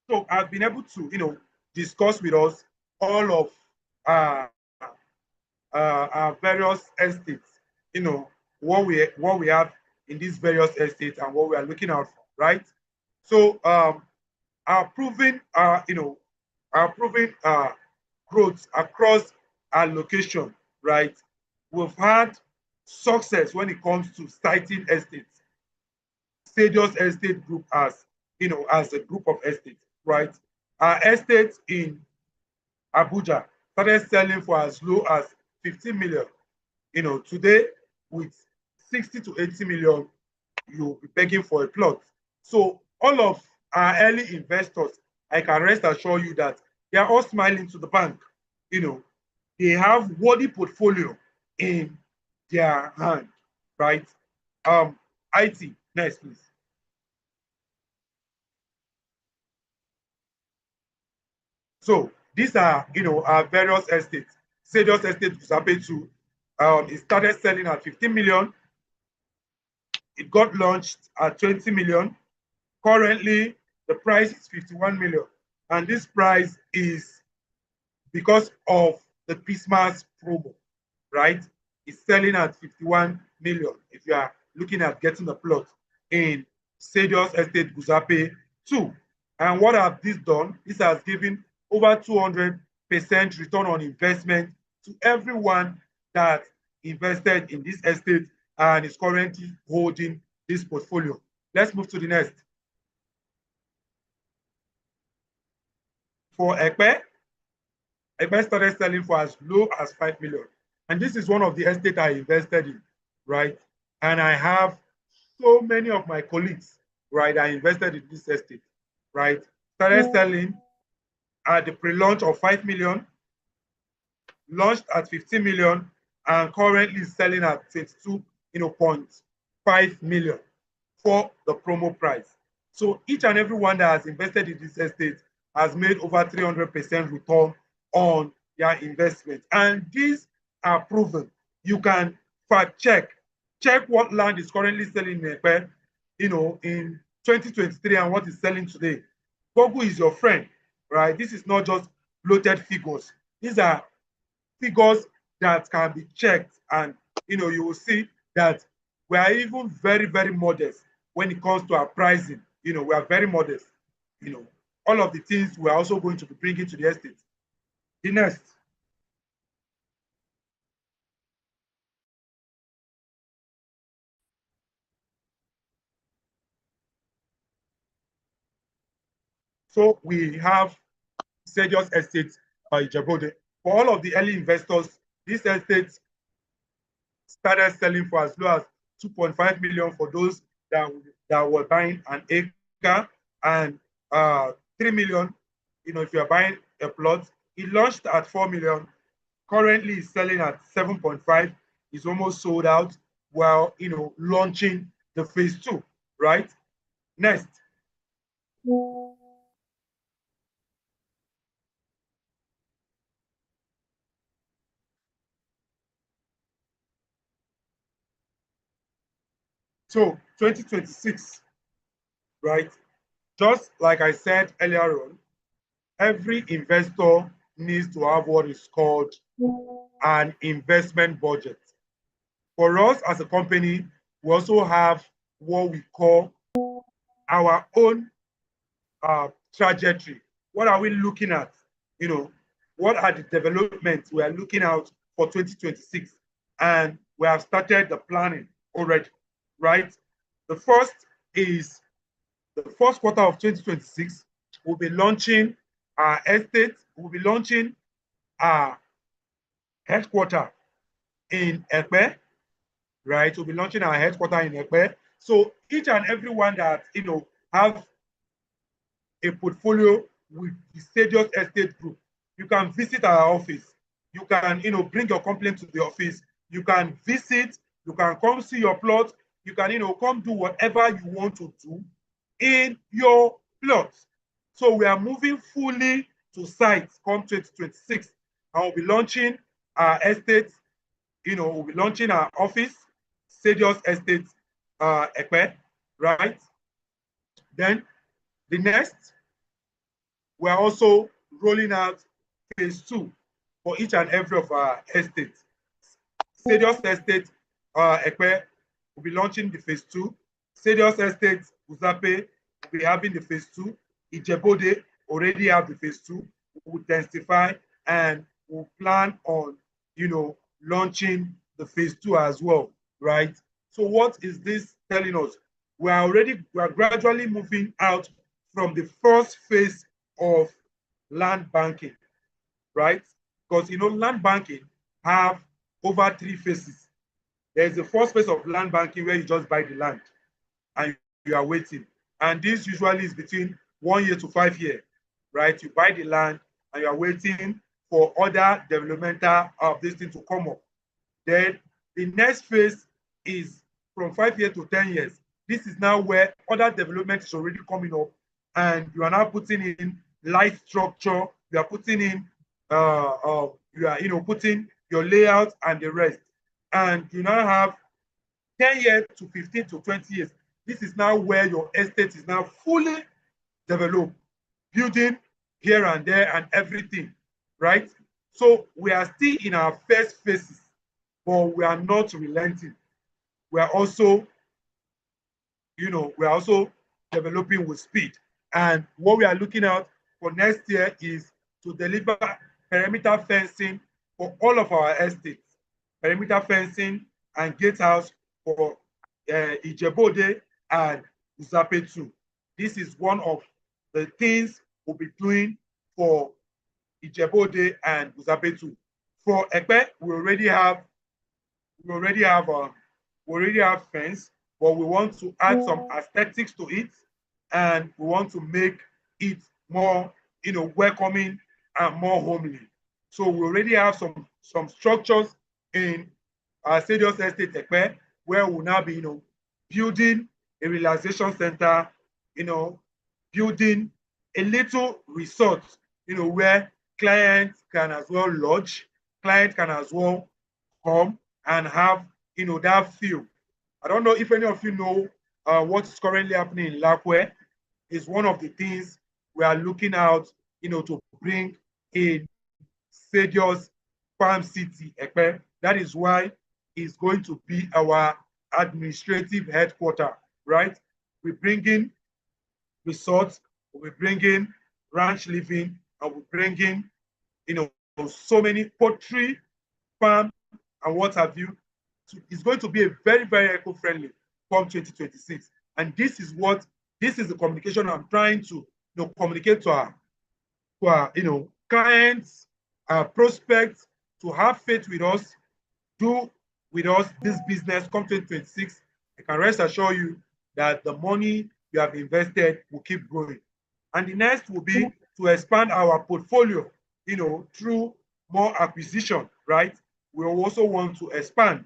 So I've been able to, discuss with us all of our various estates, what we have in these various estates and what we are looking out for, right? So our proven growth across our location, right? We've had success when it comes to siting estates. Sardius Estate Group as a group of estates, right? Our estates in Abuja started selling for as low as 15 million. Today with 60 to 80 million, you'll be begging for a plot. So all of our early investors, I can rest assure you that they are all smiling to the bank. They have worthy portfolio in their hand, right? IT, next please. So these are, our various estates. Sardius Estate Guzape 2, it started selling at 15 million. It got launched at 20 million. Currently, the price is 51 million. And this price is because of the Christmas promo, right? It's selling at 51 million if you are looking at getting a plot in Sardius Estate Guzape 2. And what have this done? This has given over 200% return on investment to everyone that invested in this estate and is currently holding this portfolio. Let's move to the next. For Ekpe started selling for as low as 5 million. And this is one of the estates I invested in, right? And I have so many of my colleagues, right, I invested in this estate, right? Started selling at the pre-launch of 5 million, launched at 15 million, and currently selling at 22.5 million for the promo price. So each and every one that has invested in this estate has made over 300% return on their investment. And these are proven. You can fact check what land is currently selling in Ekpe, in 2023 and what is selling today. Google is your friend, right? This is not just bloated figures. These are figures that can be checked, and you will see that we are even very, very modest when it comes to our pricing. We are very modest. All of the things we are also going to be bringing to the estate. The next. So we have Sardius Estate Ijebode. For all of the early investors, this estate started selling for as low as 2.5 million for those that were buying an acre, and 3 million, if you're buying a plot. It launched at 4 million. Currently, it's selling at 7.5. It's almost sold out while, launching the phase 2, right? Next. So 2026, right? Just like I said earlier on, every investor needs to have what is called an investment budget. For us as a company, we also have what we call our own trajectory. What are we looking at? What are the developments we are looking out for 2026? And we have started the planning already, right? The first is the first quarter of 2026. We'll be launching our estate. We'll be launching our headquarter in Ekpe, right? We'll be launching our headquarter in Ekpe. So each and every one that have a portfolio with the Sardius Estate Group, you can visit our office. You can bring your complaint to the office. You can visit. You can come see your plot. You can come do whatever you want to do in your plot. So we are moving fully to sites come 2026, and we'll be launching our estate. We'll be launching our office, Sardius Estate Ekpe, right? Then the next, we're also rolling out phase 2 for each and every of our estates. Sardius Estate Ekpe will be launching the phase 2. Sardius Estate Uzape will be having the phase 2. Ijebode already have the phase 2. We'll intensify and we'll plan on, launching the phase 2 as well, right? So what is this telling us? We are gradually moving out from the first phase of land banking, right? Because land banking have over 3 phases. There's the first phase of land banking where you just buy the land and you are waiting. And this usually is between 1 year to 5 years, right? You buy the land and you are waiting for other developmental of this thing to come up. Then the next phase is from 5 years to 10 years. This is now where other development is already coming up, and you are now putting in light structure. You are putting in, putting your layout and the rest. And you now have 10 years to 15 to 20 years. This is now where your estate is now fully developed, building here and there and everything, right? So we are still in our first phases, but we are not relenting. We are also, developing with speed. And what we are looking at for next year is to deliver perimeter fencing for all of our estates, perimeter fencing and gatehouse for Ijebode and Uzape 2. This is one of the things we'll be doing for Ijebode and Uzape 2. For Ekpe, we already have fence, but we want to add some aesthetics to it, and we want to make it more, welcoming and more homely. So we already have some structures in our Sardius Estate Ekpe, where we'll now be, building a relaxation center, building a little resort, where clients can as well lodge, clients can as well come and have, that feel. I don't know if any of you know what's currently happening in Lakwe. Is one of the things we are looking out, to bring in Sardius Farm City Ekpe. That is why it's going to be our administrative headquarters, right? We bring in resorts, we bring in ranch living, and we bring in, so many poultry farm and what have you. So it's going to be a very, very eco-friendly from 2026. And this is the communication I'm trying to communicate to to our, clients, our prospects to have faith with us, do with us this business come 2026. I can rest assure you that the money you have invested will keep growing. And the next will be to expand our portfolio, through more acquisition, right? We also want to expand.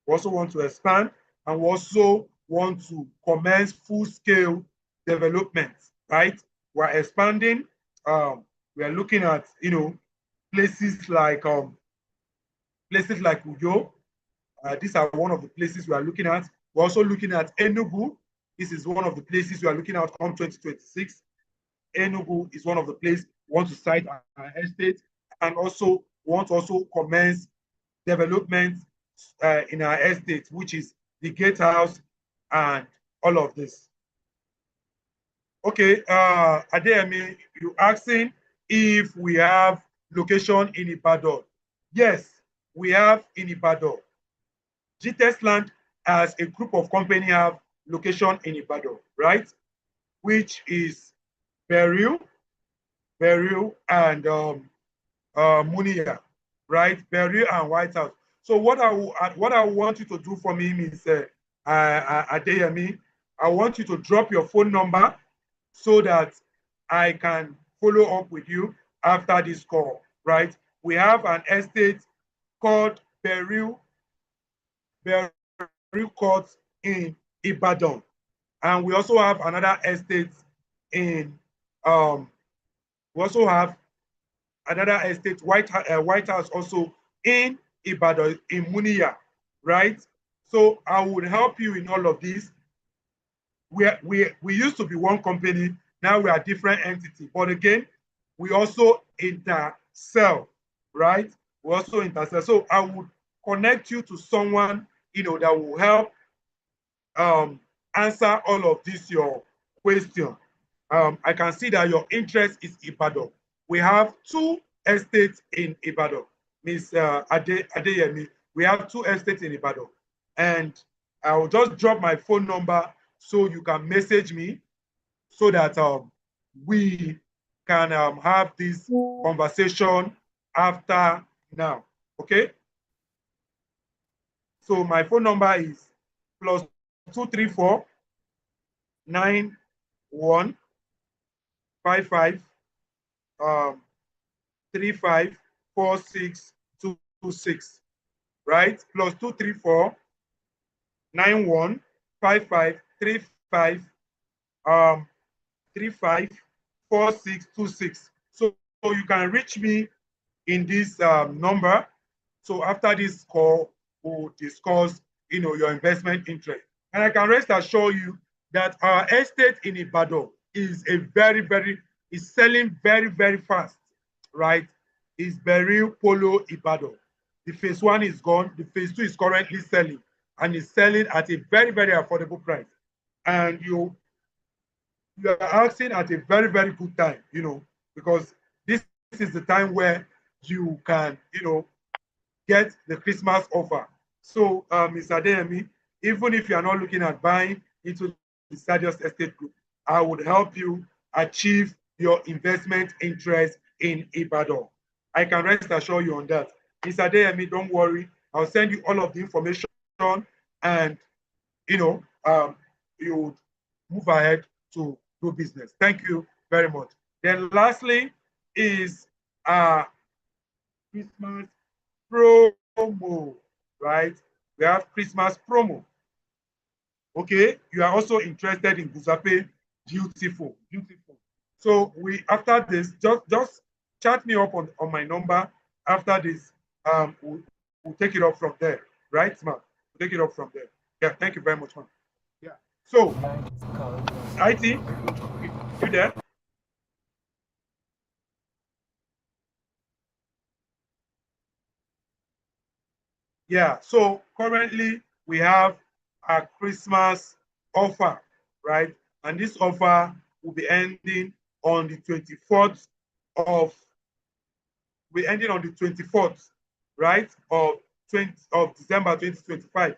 We also want to expand, and we also want to commence full-scale development, right? We're expanding. We are looking at, places like Uyo. These are one of the places we are looking at. We're also looking at Enugu. This is one of the places we are looking at on 2026. Enugu is one of the places we want to site our estate, and also want to also commence development in our estate, which is the gatehouse and all of this. Okay, Adeyemi, you asking if we have location in Ibadan. Yes, we have in Ibadan. GTES Land as a group of company have location in Ibadan, right? Which is Beryl, and Munia, right? Beryl and White House. So what I want you to do for me is, Adeyemi, I want you to drop your phone number so that I can follow up with you after this call, right? We have an estate called Beryl Court in Ibadan, and we also have another estate in White House also in Ibadan, in Munia, right? So I would help you in all of this. We used to be one company, now we are different entity, but again, we also intersell, right? We also intersell. So I would connect you to someone, that will help answer all of this, your question. I can see that your interest is Ibadan. We have 2 estates in Ibadan. Ms. Adeyemi, we have 2 estates in Ibadan. And I will just drop my phone number so you can message me so that we can have this conversation after now, okay? So my phone number is +234 91 55 35 46 26, right? +234 91 55 35 35 46 26. So you can reach me in this number. So after this call, we'll discuss, your investment interest. And I can rest assure you that our estate in Ibadan is is selling very, very fast, right? It's Beryl Polo Ibadan. The phase 1 is gone. The phase 2 is currently selling, and is selling at a very, very affordable price. And you are asking at a very, very good time, because this is the time where you can, get the Christmas offer. So, Mr. Adeyemi, even if you are not looking at buying into the Sardius Estate Group, I would help you achieve your investment interest in Ibadan. I can rest assure you on that. Mr. Adeyemi, don't worry. I'll send you all of the information, and you would move ahead to do business. Thank you very much. Then lastly is Christmas promo, right? We have Christmas promo. Okay, you are also interested in Guzape. Beautiful. So after this, just chat me up on my number. After this, we'll take it up from there, right, man? We'll take it up from there. Yeah, thank you very much, man. Yeah. So, IT, you there? Yeah, so currently we have a Christmas offer, right? And this offer will be ending on the 24th of, right, of December 2025,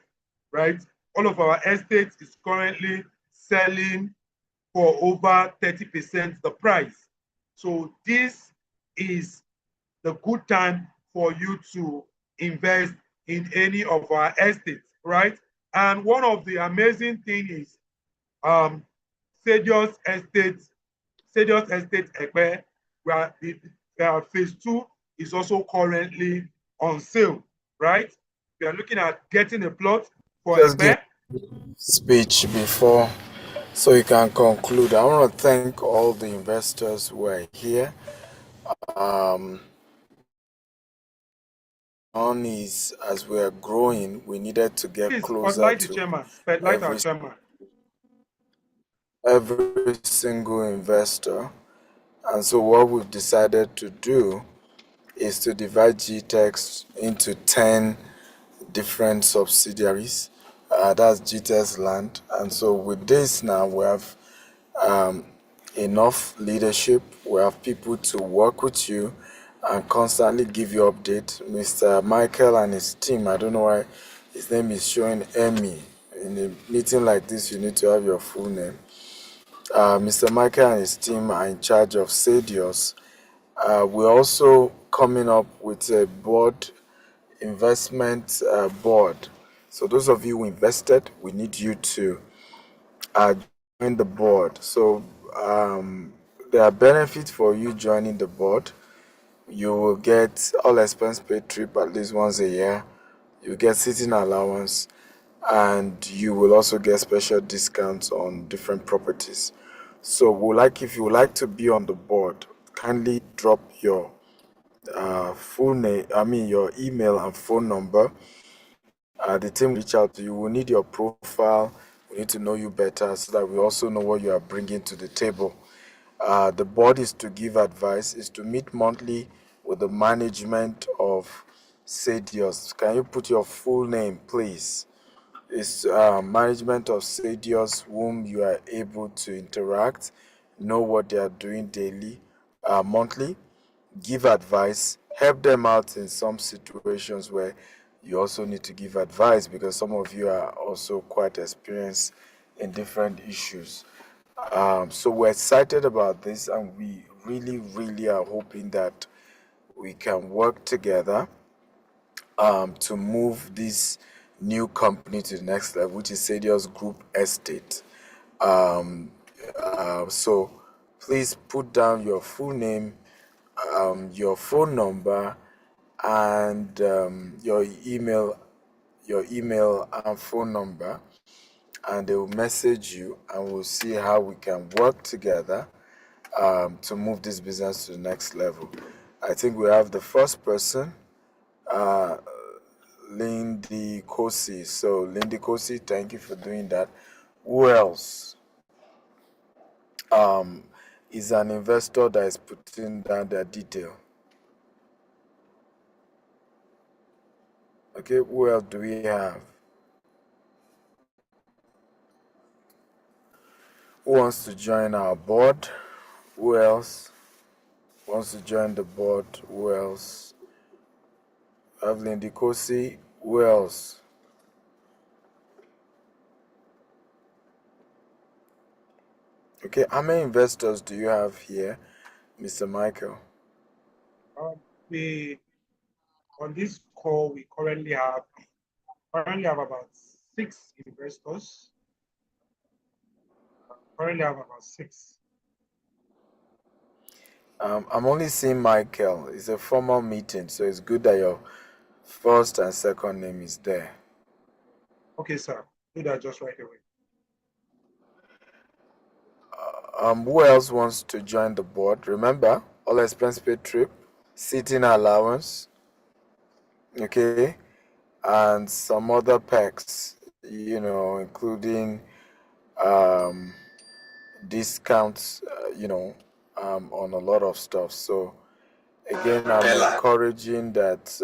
right? All of our estates is currently selling for over 30% the price. So this is the good time for you to invest in any of our estates, right? And one of the amazing thing is um, Sardius Estate, Sardius Estate Ekpe, where the phase 2 is also currently on sale, right? We are looking at getting a plot for Just give Ekpe. speech before so you can conclude. I want to thank all the investors who are here. On is as we are growing, we needed to get Please closer spotlight the to chairman, spotlight our every chairman. every single investor. And so what we've decided to do is to divide GTEX into 10 different subsidiaries. That's GTEX Land. And so with this now, we have enough leadership. We have people to work with you and constantly give you updates. Mr. Michael and his team, I don't know why his name is showing Emmy. In a meeting like this, you need to have your full name. Mr. Michael and his team are in charge of Sardius. We're also coming up with a board, investment board. So those of you who invested, we need you to join the board. So there are benefits for you joining the board. You will get all expense paid trip at least once a year. You get sitting allowance, and you will also get special discounts on different properties. So if you would like to be on the board, kindly drop your full name, your email and phone number. The team will reach out to you. We need your profile. We need to know you better so that we also know what you are bringing to the table. The board is to give advice, is to meet monthly with the management of Sardius. Can you put your full name, please? It's management of Sardius, whom you are able to interact, know what they are doing daily, monthly, give advice, help them out in some situations where you also need to give advice because some of you are also quite experienced in different issues. So we're excited about this, and we really, really are hoping that we can work together to move this new company to the next level, which is Sardius Group Estate. So please put down your full name, your phone number, and your email and phone number, and they will message you, and we'll see how we can work together to move this business to the next level. I think we have the first person, Lindy Kosi. So Lindy Kosi, thank you for doing that. Who else is an investor that is putting down their detail? Okay, who else do we have? Who wants to join our board? Who else wants to join the board? Who else? Have Lindy Kosi. Who else? Okay, how many investors do you have here, Mr. Michael? We on this call we currently have about 6 investors. Currently have about 6. I'm only seeing Michael. It's a formal meeting, so it's good that your first and second name is there. Okay, sir. Do that just right away. Who else wants to join the board? Remember, all expense paid trip, sitting allowance, okay, and some other perks, including discounts, on a lot of stuff. So again, I'm encouraging that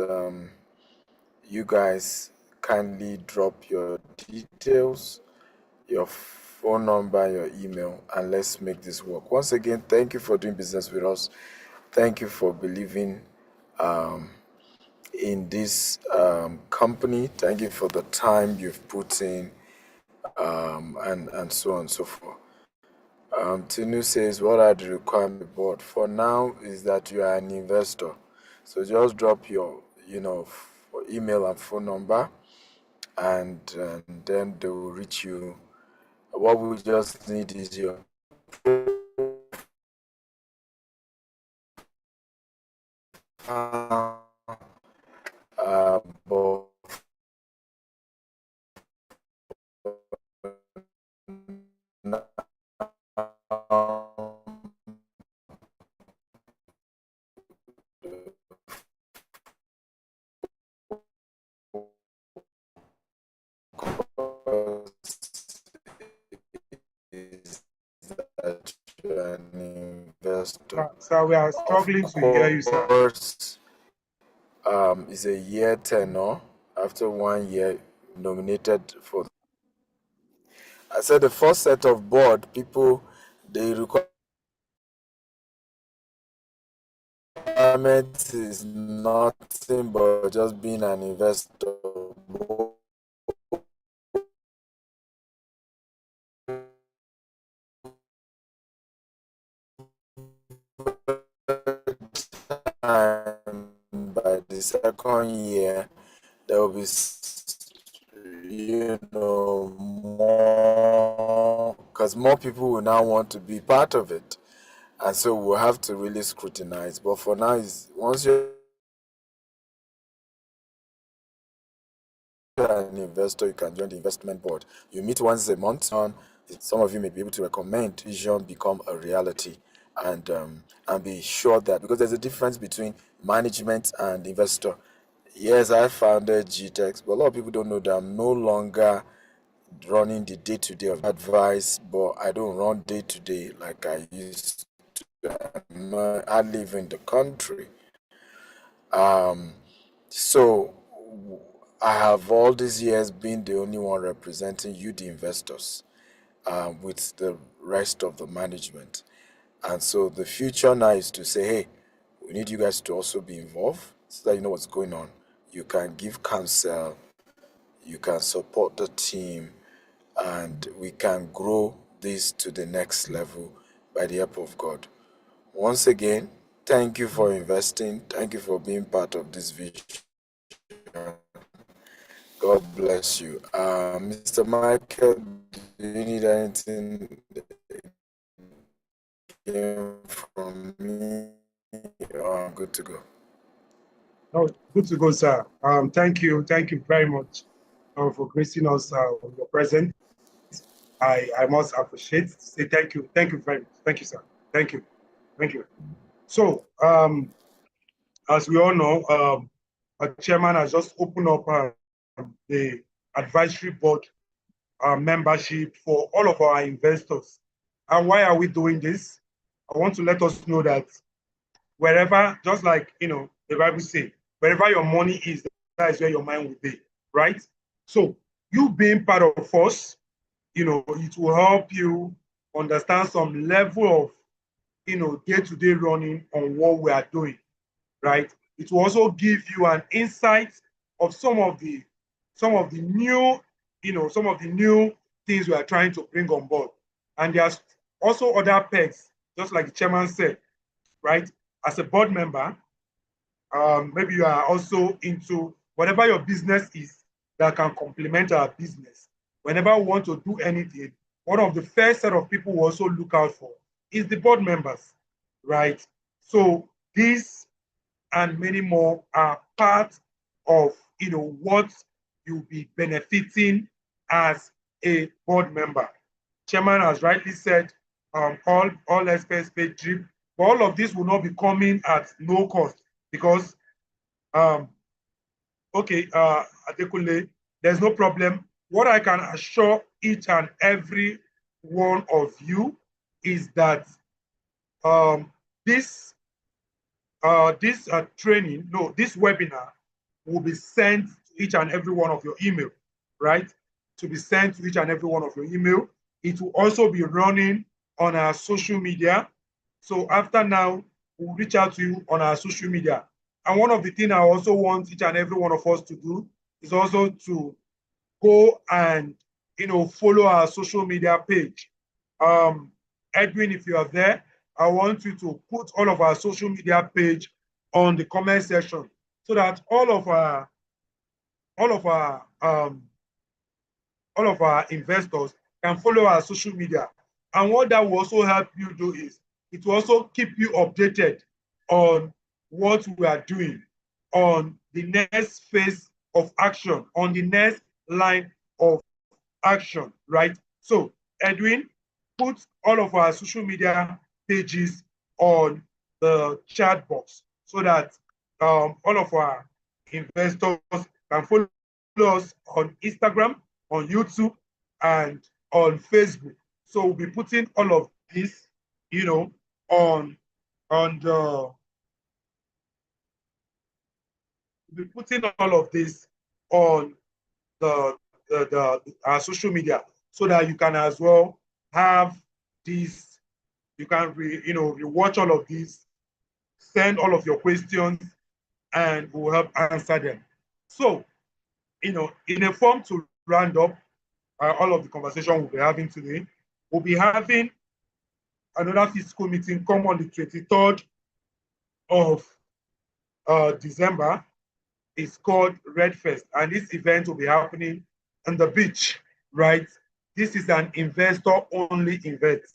you guys kindly drop your details, your phone number, your email, and let's make this work. Once again, thank you for doing business with us. Thank you for believing in this company. Thank you for the time you've put in, and so on and so forth. Tinu says, what are the requirements board? For now is that you are an investor. So just drop your, email and phone number, and then they will reach you. What we just need is your but now, is that you're an investor. So we are struggling to hear you, sir. Of course, is a year tenure. After 1 year, nominated for. I said the first set of board people, they requirement is nothing but just being an investor. And by the second year, there will be, more, because more people will now want to be part of it, and so we'll have to really scrutinize. But for now, is once you're an investor, you can join the investment board. You meet once a month. Some of you may be able to recommend vision become a reality, and be sure that, because there's a difference between management and investor. Yes, I founded GTEX, but a lot of people don't know that I'm no longer running the day-to-day of advice, but I don't run day-to-day like I used to. I live in the country. So I have all these years been the only one representing you, the investors, with the rest of the management. And so the future now is to say, hey, we need you guys to also be involved so that you know what's going on. You can give counsel, you can support the team, and we can grow this to the next level by the help of God. Once again, thank you for investing. Thank you for being part of this vision. God bless you. Mr. Michael, do you need anything from me? I'm good to go. Oh, good to go, sir. Thank you very much for gracing us with your presence. I must appreciate. Say thank you very much. Thank you, sir. Thank you. So, as we all know, our chairman has just opened up the advisory board membership for all of our investors. And why are we doing this? I want to let us know that wherever, just like the Bible says, wherever your money is, that is where your mind will be, right? So you being part of us, it will help you understand some level of day-to-day running on what we are doing, right? It will also give you an insight of some of the new things we are trying to bring on board. And there's also other perks, just like the chairman said, right? As a board member, maybe you are also into whatever your business is that can complement our business. Whenever we want to do anything, one of the first set of people we also look out for is the board members, right? So these and many more are part of what you'll be benefiting as a board member. Chairman has rightly said, all expense paid drip, but all of this will not be coming at no cost because, Adekunle, there's no problem. What I can assure each and every one of you is that this webinar will be sent to each and every one of your email, right? To be sent to each and every one of your email. It will also be running on our social media. So after now, we'll reach out to you on our social media. And one of the things I also want each and every one of us to do is also to go and follow our social media page. Edwin, if you are there, I want you to put all of our social media page on the comment section so that all of our investors can follow our social media. And what that will also help you do is it will also keep you updated on what we are doing, on the next phase of action, on the next line of action, right? So, Edwin, put all of our social media pages on the chat box so that all of our investors can follow us on Instagram, on YouTube, and on Facebook. So we'll be putting all of this, on the we'll be putting all of this on our social media so that you can as well have this. You can rewatch all of these, send all of your questions, and we'll help answer them. So, in a form to round up all of the conversation we'll be having today, we'll be having another fiscal meeting come on the 23rd of December. It's called Red Fest, and this event will be happening on the beach, right? This is an investor-only event,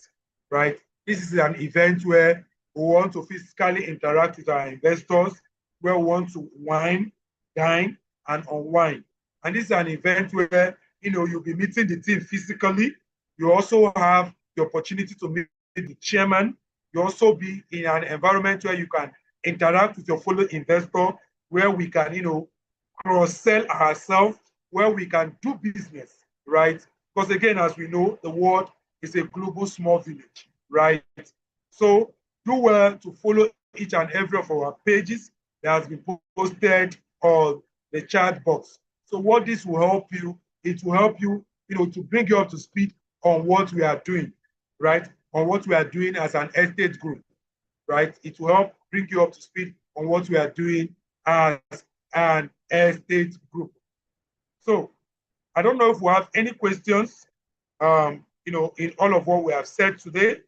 right? This is an event where we want to physically interact with our investors, where we want to wine, dine, and unwind. And this is an event where you'll be meeting the team physically. You also have the opportunity to meet the chairman. You also be in an environment where you can interact with your fellow investor, where we can, cross-sell ourselves, where we can do business, right? Because again, as we know, the world is a global small village, right? So do well to follow each and every of our pages that has been posted on the chat box. So what this will help you, it will help you, to bring you up to speed on what we are doing, right? On what we are doing as an estate group, right? It will help bring you up to speed on what we are doing as an estate group. So I don't know if we have any questions, in all of what we have said today,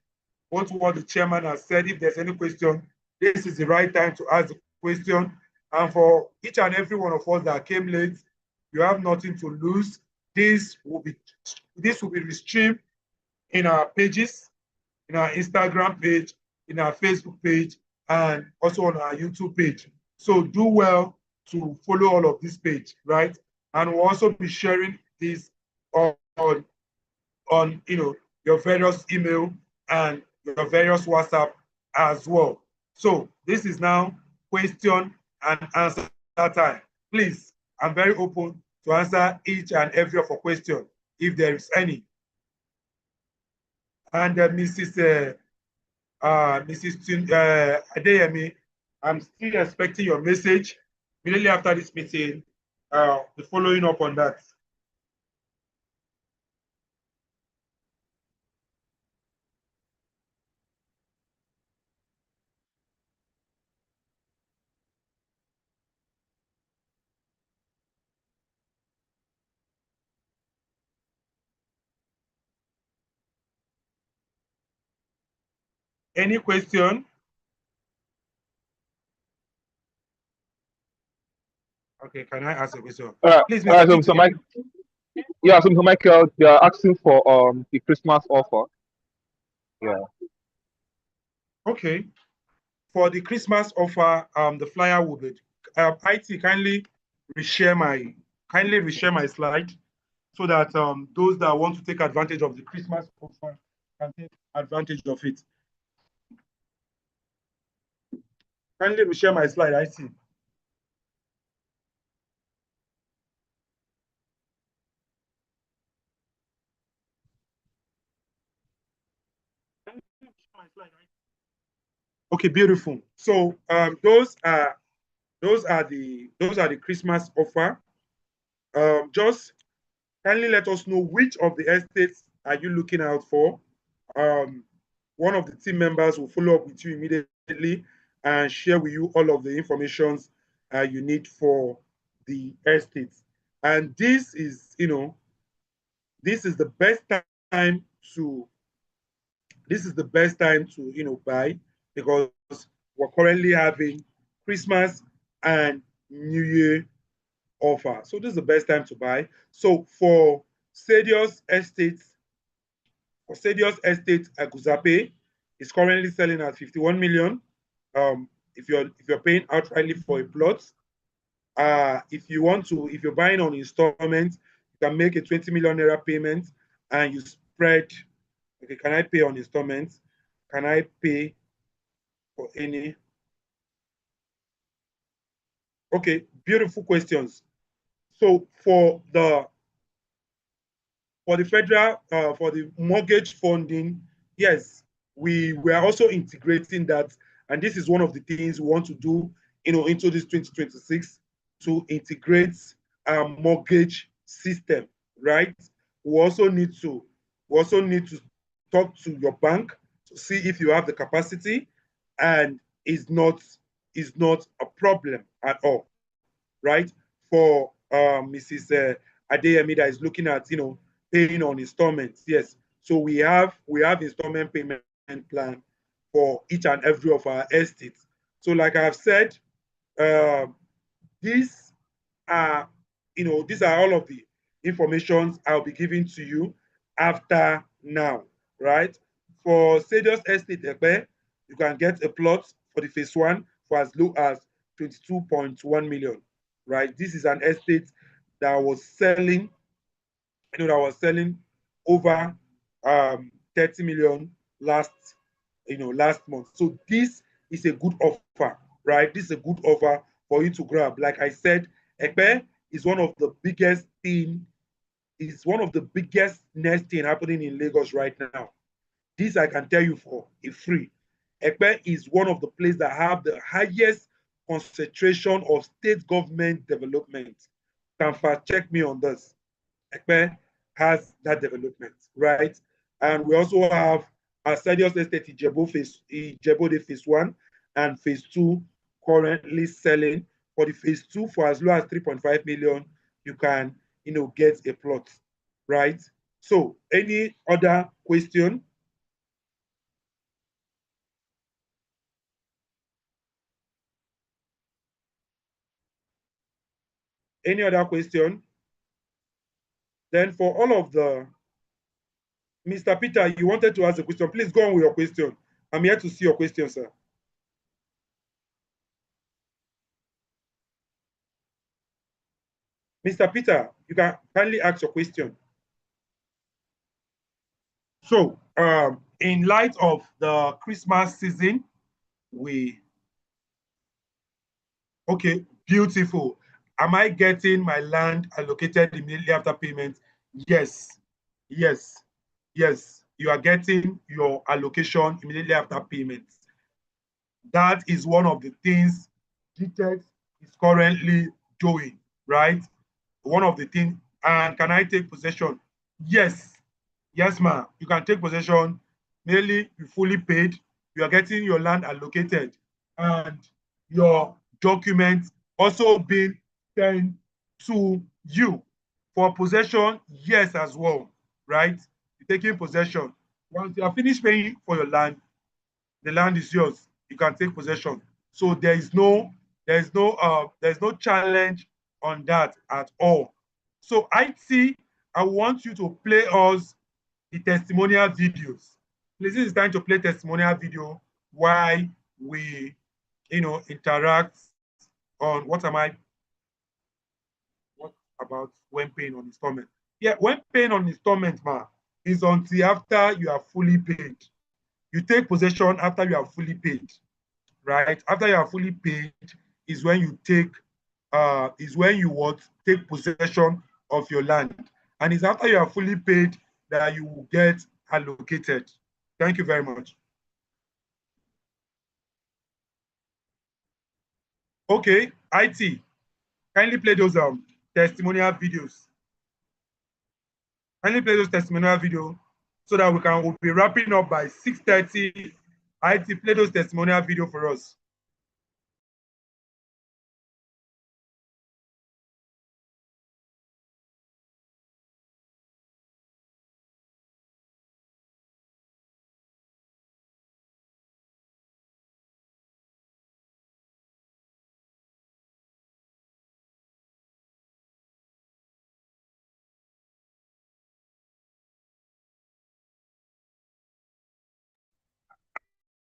what the chairman has said. If there's any question, this is the right time to ask the question. And for each and every one of us that came late, you have nothing to lose. This will be restreamed in our pages, in our Instagram page, in our Facebook page, and also on our YouTube page. So do well to follow all of this page, right? And we'll also be sharing this on your various email and your various WhatsApp as well. So this is now question and answer time. Please, I'm very open to answer each and every of your questions if there is any. And Mrs. Adeyemi, I'm still expecting your message immediately after this meeting. The following up on that. Any question? Okay, can I ask a question? Please, Mr. So Mike, yeah, so Michael, they are asking for the Christmas offer. Yeah. Okay. For the Christmas offer, the flyer will be IT kindly reshare my slide so that those that want to take advantage of the Christmas offer can take advantage of it. Kindly reshare my slide, IT. Okay, beautiful. So those are the Christmas offer. Just kindly let us know which of the estates are you looking out for. One of the team members will follow up with you immediately and share with you all of the information you need for the estates. And this is, this is the best time to this is the best time to buy, because we're currently having Christmas and New Year offer. So this is the best time to buy. So for Sardius Estate, Aguzape is currently selling at 51 million. If you're paying outrightly for a plot, if you're buying on installment, you can make a 20 million naira payment and you spread. Okay, can I pay on installments? Can I pay for any? Okay, beautiful questions. So for the federal for the mortgage funding, yes, we are also integrating that, and this is one of the things we want to do, into this 2026, to integrate our mortgage system, right? We also need to talk to your bank to see if you have the capacity, and is not a problem at all, right? For Mrs. Adeyemi that is looking at paying on installments. Yes. So we have installment payment plan for each and every of our estates. So like I have said, these are these are all of the informations I'll be giving to you after now, right? For Sardius Estate Ekpe, you can get a plot for the phase one for as low as 22.1 million, right? This is an estate that was selling, over 30 million last month. So this is a good offer, right? This is a good offer for you to grab. Like I said, Ekpe is one of the biggest nesting happening in Lagos right now. This I can tell you for a free. Ekpe is one of the places that have the highest concentration of state government development. Can fact check me on this. Ekpe has that development, right? And we also have our Sardius Estate Ijebode phase 1 and phase 2 currently selling. For the phase 2, for as low as 3.5 million, you can get a plot, right? So any other question? Any other question? Then for all of the Mr. Peter, you wanted to ask a question. Please go on with your question. I'm here to see your question, sir. Mr. Peter, you can kindly ask your question. So, in light of the Christmas season, okay, beautiful. Am I getting my land allocated immediately after payment? Yes, yes, yes. You are getting your allocation immediately after payment. That is one of the things GTEX is currently doing, right? One of the things. And can I take possession? Yes, yes, ma'am. You can take possession. Merely you fully paid. You are getting your land allocated, and your documents also being sent to you. For possession, yes, as well, right? You're taking possession. Once you are finished paying for your land, the land is yours. You can take possession. So there's no challenge on that at all. So IT, I want you to play us the testimonial videos. Please, this is time to play testimonial video while we interact on what about when paying on installment. Yeah, when paying on installment, ma, is until after you are fully paid. You take possession after you are fully paid, right? After you are fully paid is when you take take possession of your land. And it's after you are fully paid that you will get allocated. Thank you very much. Okay, IT, kindly play those testimonial videos. Kindly play those testimonial videos so that we'll be wrapping up by 6:30. IT, play those testimonial video for us.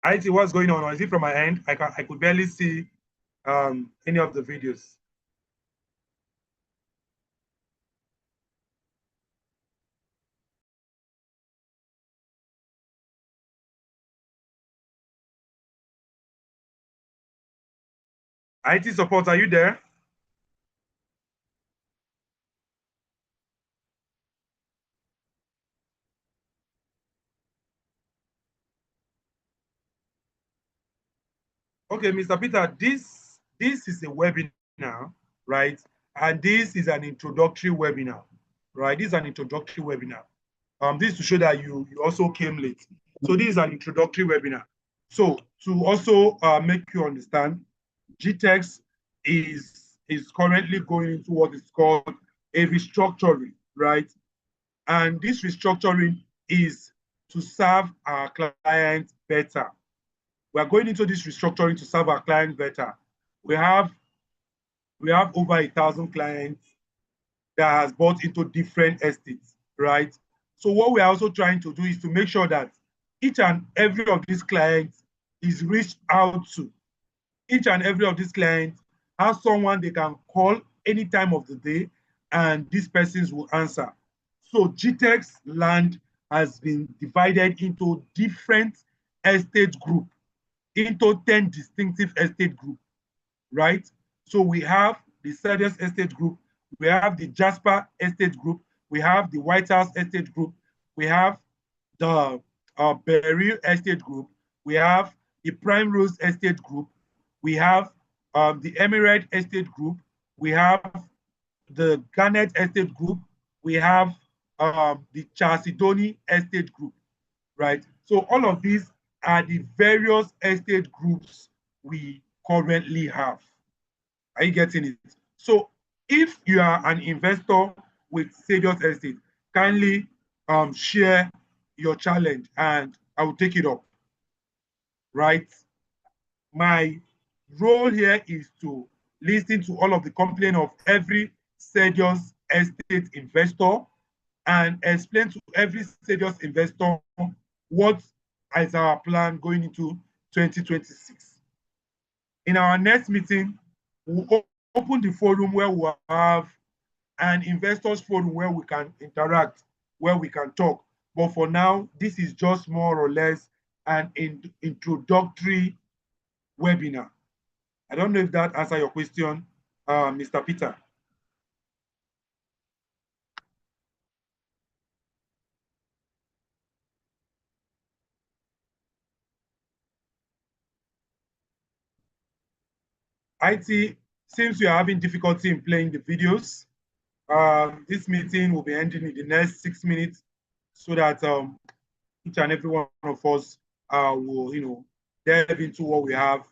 IT, what's going on? Or is it from my end? I could barely see any of the videos. IT support, are you there? Okay, Mr. Peter, this is a webinar, right? And this is an introductory webinar, right? This is an introductory webinar. This is to show that you also came late. So this is an introductory webinar. So to also make you understand, GTEx is currently going into what is called a restructuring, right? And this restructuring is to serve our clients better. We are going into this restructuring to serve our clients better. We have over 1,000 clients that has bought into different estates, right? So what we are also trying to do is to make sure that each and every of these clients is reached out to. Each and every of these clients has someone they can call any time of the day, and these persons will answer. So GTEx land has been divided into different estate group, into 10 distinctive estate group, right? So we have the Sardius Estate Group, we have the Jasper Estate Group, we have the White House Estate Group, we have the Beryl Estate Group, we have the Prime Rose Estate Group, we have the Emirate Estate Group, we have the Garnet Estate Group, we have the Chalcedony Estate Group, right? So all of these are the various estate groups we currently have. Are you getting it? So if you are an investor with Sardius Estate, kindly share your challenge and I will take it up, right? My role here is to listen to all of the complaints of every Sardius Estate investor and explain to every Sardius investor what is our plan going into 2026. In our next meeting, we'll open the forum where we'll have an investors forum where we can interact, where we can talk. But for now, this is just more or less an introductory webinar. I don't know if that answers your question, Mr. Peter. IT, seems you're having difficulty in playing the videos. This meeting will be ending in the next 6 minutes so that each and every one of us will, delve into what we have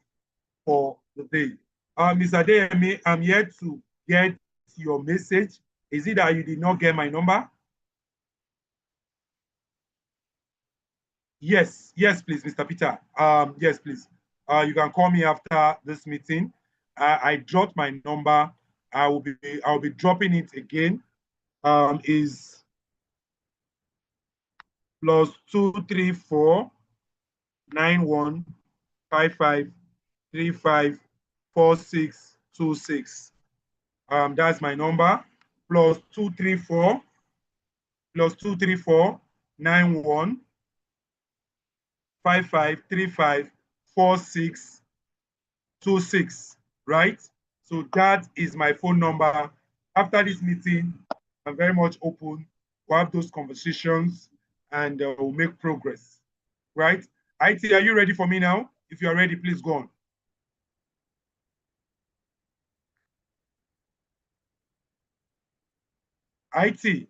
for the day. Mr. Adeyemi, I'm here to get your message. Is it that you did not get my number? Yes, please, Mr. Peter. Yes, please. You can call me after this meeting. I dropped my number. I'll be dropping it again. Is +234 91 55 35 46 26. That's my number. +234 91 55 35 46 26. Right? So that is my phone number. After this meeting, I'm very much open to have those conversations and we'll make progress. Right? IT, are you ready for me now? If you're ready, please go on. IT.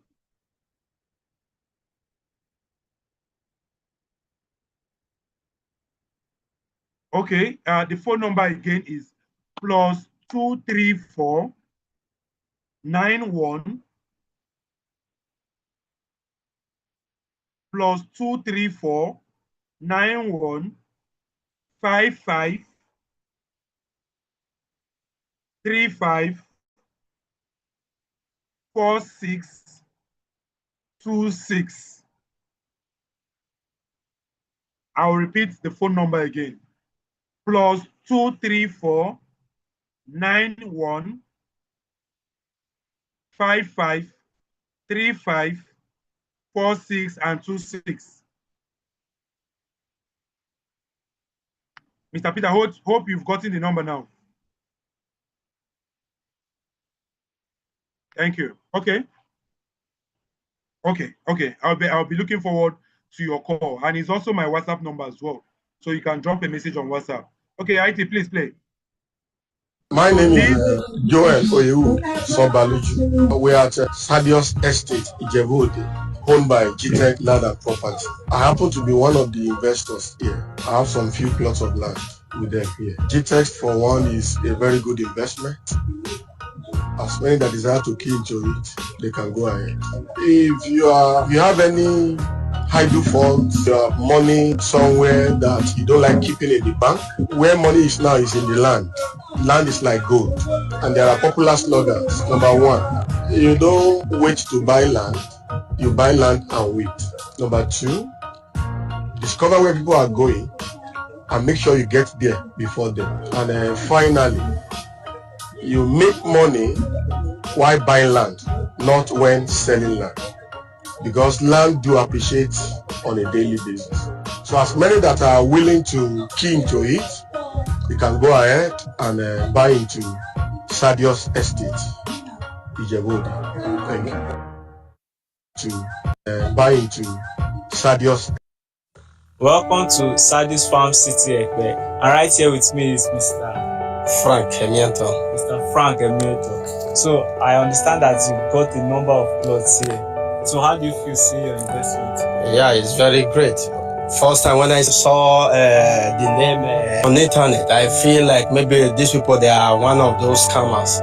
Okay, the phone number again is +234 91 +234 91 55 35 46 26. I'll repeat the phone number again. +234 91 55 35 46 and 26. Mr. Peter, hope you've gotten the number now. Thank you. Okay. I'll be looking forward to your call, and it's also my WhatsApp number as well, so you can drop a message on WhatsApp. Okay, IT, please play. My name is Joel Oyewu Sobaluju. We are at Sardius Estate, Ijebu, owned by GTech Land and Property. I happen to be one of the investors here. I have some few plots of land with them here. GTech, for one, is a very good investment. As many that desire to key into it, they can go ahead. If you have any idle funds, your money somewhere that you don't like keeping in the bank, where money is now is in the land. Land is like gold, and there are popular slogans. Number one, you don't wait to buy land, you buy land and wait. Number two, discover where people are going and make sure you get there before them. And finally, you make money while buying land, not when selling land, because land do appreciate on a daily basis. So as many that are willing to key into it, you can go ahead and buy into Sardius Estate, Ijebu. Thank you. To buy into Sardius. Welcome to Sardius Farm City, Ekpe. And right here with me is Mr. Frank Emiento. Mr. Frank Emiento. So I understand that you got a number of plots here. So how do you feel seeing your investment? Yeah, it's very great. First time when I saw the name on the internet, I feel like maybe these people, they are one of those scammers.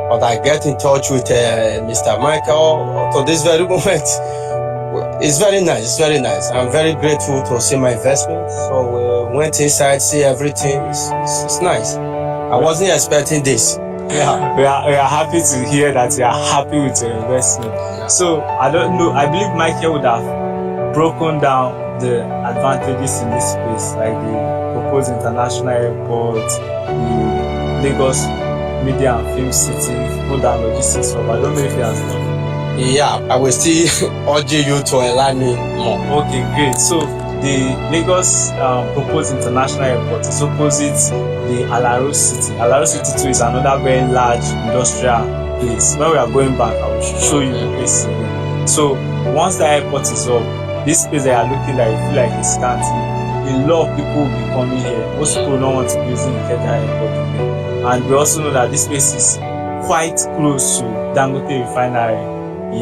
But I get in touch with Mr. Michael to this very moment. It's very nice, it's very nice. I'm very grateful to see my investment. So we went inside, see everything. It's nice. I wasn't expecting this. Yeah, we are happy to hear that you are happy with your investment. So I don't know, I believe Michael would have broken down the advantages in this space, like the proposed international airport, the Lagos Media and Film City, food and logistics hub. I don't know if he has done. Yeah, I will still urge you to enlighten me more. Okay, great. So the Lagos proposed international airport is opposite the Alaro City. Alaro City too is another very large industrial place. When we are going back, I will show you the place again. So once the airport is up, this space they are looking at, you feel like it's scanty. A lot of people will be coming here. Most people don't want to be using Ikeja airport today. And we also know that this space is quite close to Dangote Refinery.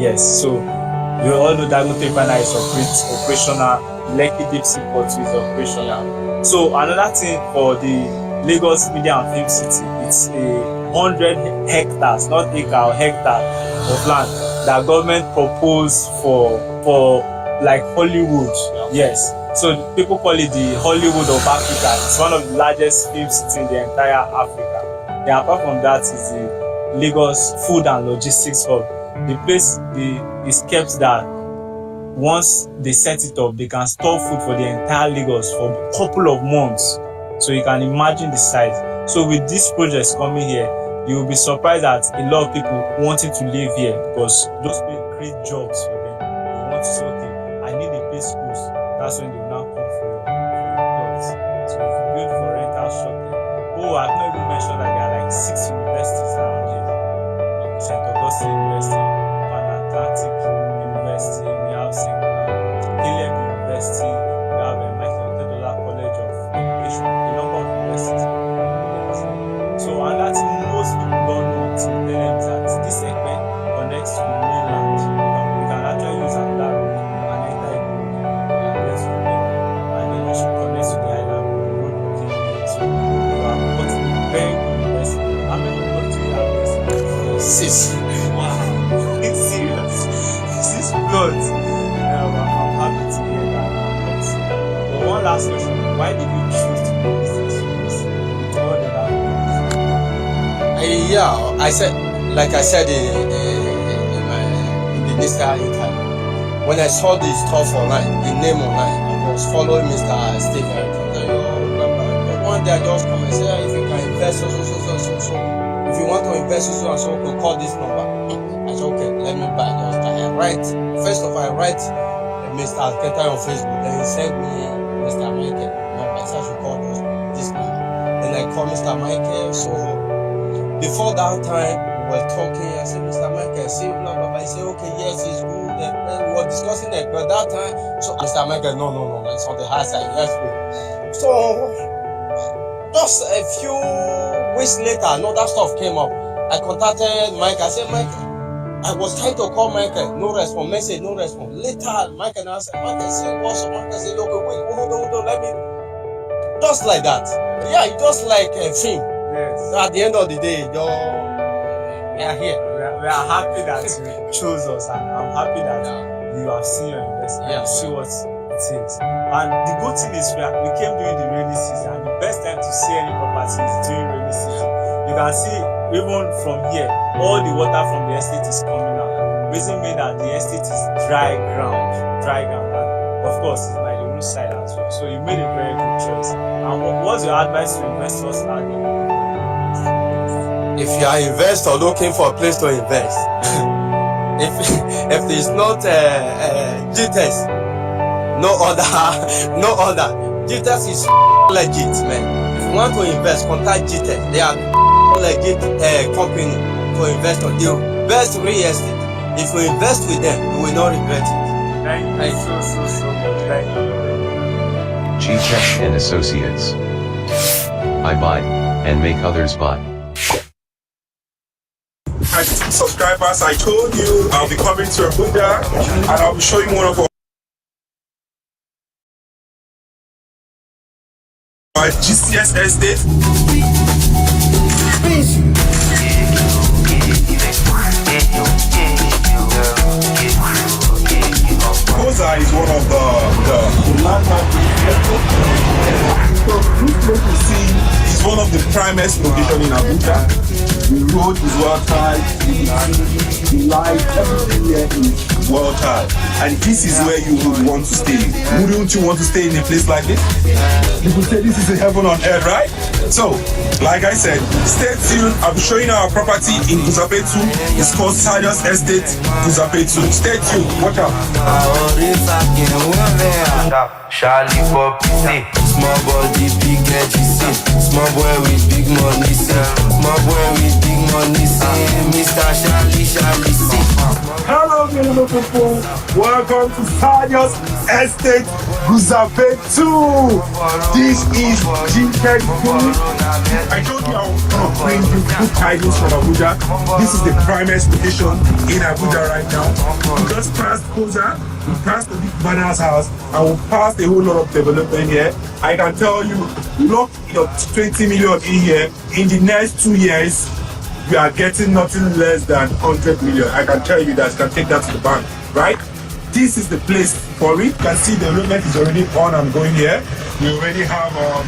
Yes, so we all know Dangote Refinery is operational. Lekki Deep Sea Port is operational. So another thing for the Lagos Media and Film City, it's 100 hectares, not acre or hectare of land that government proposed for like Hollywood. Yes, so people call it the Hollywood of Africa. It's one of the largest film cities in the entire Africa. Then apart from that is the Lagos Food and Logistics Hub. The place is kept that once they set it up, they can store food for the entire Lagos for a couple of months. So you can imagine the size. So with these projects coming here, you will be surprised that a lot of people wanting to live here because those people create jobs for them. They want to say, okay, I need a place close. That's when they will now come for your plots. So if you build for rental shop there. Oh, I've not even mentioned that there are like 6 universities around here. St. Augustine University, Pan Atlantic University, we have Caleb University, we have Michael Otedola College of Education, a number of universities. Yes. So another thing most people don't know to tell them is that this segment connects to the mainland. We can actually use another road and enter a road and get to the mainland, and then also connect to the island road. Okay, so we are putting very good university. How many people do you have this? 6. Wow, it's serious. 6 plots. I'm happy to hear that. But one last question: why did you choose to do business with all the other people? Yeah, like I said in the initial interview, when I saw the stuff online, the name online, I was following Mr. Stephen there just come and say, if you can invest, so. If you want to invest, so and so, okay, call this number. I said, okay, let me buy. Just I write. First of all, I write Mr. Alketa on Facebook. Then he sent me Mr. Michael number. I said, I should call this number. Then I call Mr. Michael. So before that time, we were talking. I said, Mr. Michael, see, blah, blah, blah. He said, okay, yes, it's good. We were discussing that. But that time, so Mr. Michael, no, it's on the high side. Yes, so just a few weeks later, that stuff came up. I contacted Mike. I said, Mike, I was trying to call Michael, no response. Message, no response. Later, Michael and I said, Michael said, what's up? Michael said, okay, wait, hold on, let me. Just like that. Yeah, it's just like a film. Yes. So at the end of the day, we are here. We are happy that you chose us, and I'm happy that you have seen your investment. Yeah. You see what it is. And the good thing is we came during the rainy season, and the best time to see any property is during rainy season. You can see even from here, all the water from the estate is coming out. Reason being that the estate is dry ground, and of course it's by the roadside as well. So you made a very good choice. And what's your advice to investors out there? If you are an investor looking for a place to invest, if it's not GTS, no other. GTS is legit, man. If you want to invest, contact GTS. They are legit company to invest on the best real estate. If you invest with them, you will not regret it. Thank you so much. Thank you. GTech and Associates. I buy and make others buy. Hi, subscribers, I told you I'll be coming to Abuja and I'll be showing one of our Sardius Estate. Koza is one of the landmark. So this place you see is one of the primest locations in Abuja. The road is well tied, the light, everything here is well tied. And this is where you would want to stay. Wouldn't you want to stay in a place like this? You could say this is a heaven on earth, right? So, like I said, stay tuned. I'll be showing our property in Uzapetu. It's called Sardius Estate, Uzapetu. Stay tuned. Watch out. Charlie Pop, small body, big energy, small boy with big money, small boy with big money, Mr. Charlie, Hello, beautiful people. Welcome to Sardius Estate Uzapetu. This is GTech Group. I told you I was going to bring you good tidings from Abuja. This is the primest location in Abuja right now. We just passed Koza, we passed the big Banner's house, and we passed a whole lot of development here. I can tell you, look, 20 million in here. In the next 2 years, we are getting nothing less than 100 million. I can tell you that. You can take that to the bank, right? This is the place for it. You can see the development is already on and going here. We already have our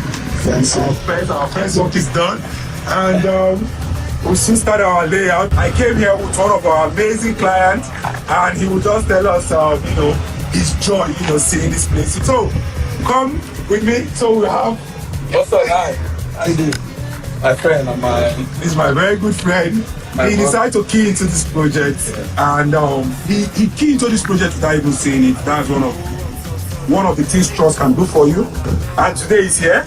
fence work is done, and we soon start our layout. I came here with one of our amazing clients, and he will just tell us, his joy, seeing this place. So come with me. So we have. What's up, hi? How you doing? My friend, He's my very good friend. He decided to key into this project, and he keyed into this project without even saying it. That's one of the things trust can do for you. And today he's here.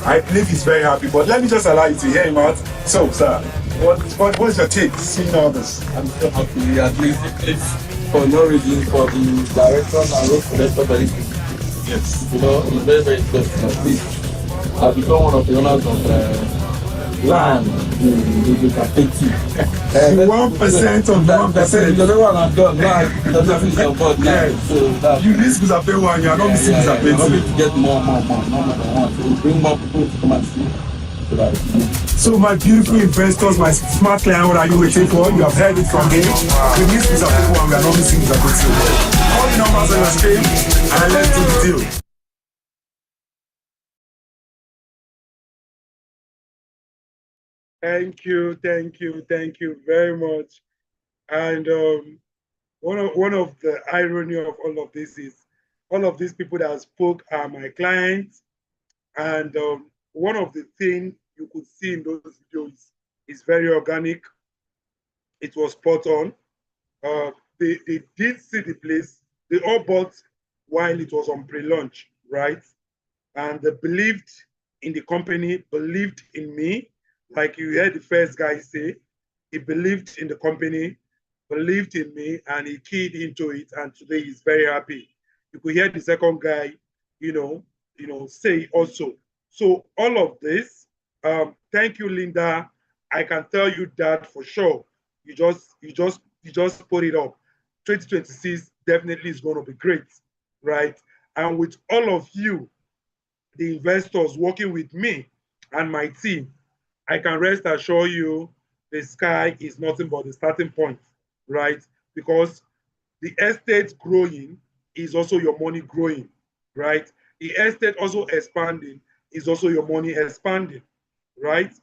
I believe he's very happy. But let me just allow you to hear him out. So, sir, what's your take seeing all this? I'm so happy. At least it's for no reason for the directors and road collector very quickly. Yes. It's very, very interesting. At least I've become one of the owners of land in the capacity. 1% of 1%. The other one I've done, the other is on board now. So you need Guzape one, you are not missing Guzape two. I'm going to get more than one. So we bring more people to come and see. So my beautiful investors, my smart client, what are you waiting for? You have heard it from me. We need Guzape one, we are not missing Guzape two. All the numbers on your screen, and let's do the deal. Thank you very much. And one of the irony of all of this is all of these people that spoke are my clients, and one of the things you could see in those videos is very organic. It was spot on. They did see the place. They all bought while it was on pre-launch, right? And they believed in the company, believed in me. Like you heard the first guy say, he believed in the company, believed in me, and he keyed into it. And today he's very happy. You could hear the second guy, say also. So all of this, thank you, Linda. I can tell you that for sure. You just put it up. 2026 definitely is going to be great, right? And with all of you, the investors working with me and my team, I can rest assure you the sky is nothing but the starting point, right? Because the estate growing is also your money growing, right? The estate also expanding is also your money expanding, right?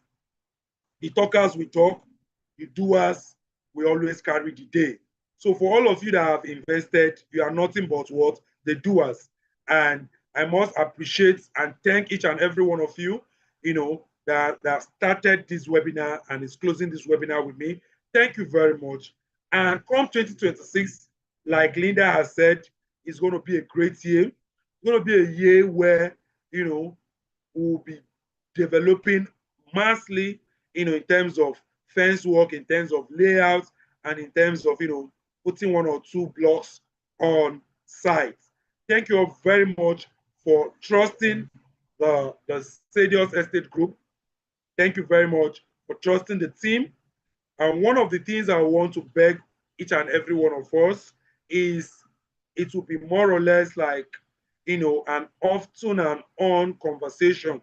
The talkers we talk, the doers we always carry the day. So for all of you that have invested, you are nothing but what? The doers. And I must appreciate and thank each and every one of you, that started this webinar and is closing this webinar with me. Thank you very much. And come 2026, like Linda has said, it's going to be a great year. It's going to be a year where, we'll be developing massively, in terms of fence work, in terms of layouts, and in terms of, putting 1 or 2 blocks on site. Thank you all very much for trusting the Sardius Estate Group. Thank you very much for trusting the team. And one of the things I want to beg each and every one of us is it will be more or less like, an often and on conversation.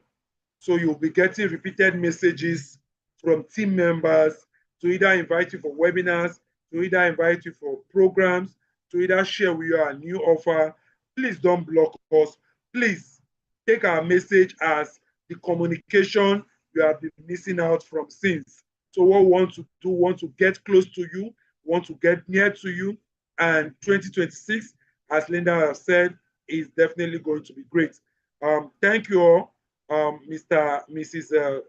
So you'll be getting repeated messages from team members to either invite you for webinars, to either invite you for programs, to either share with you a new offer. Please don't block us. Please take our message as the communication you have been missing out from since. So what we want to do, want to get close to you, want to get near to you. And 2026, as Linda has said, is definitely going to be great. Thank you all, Mrs.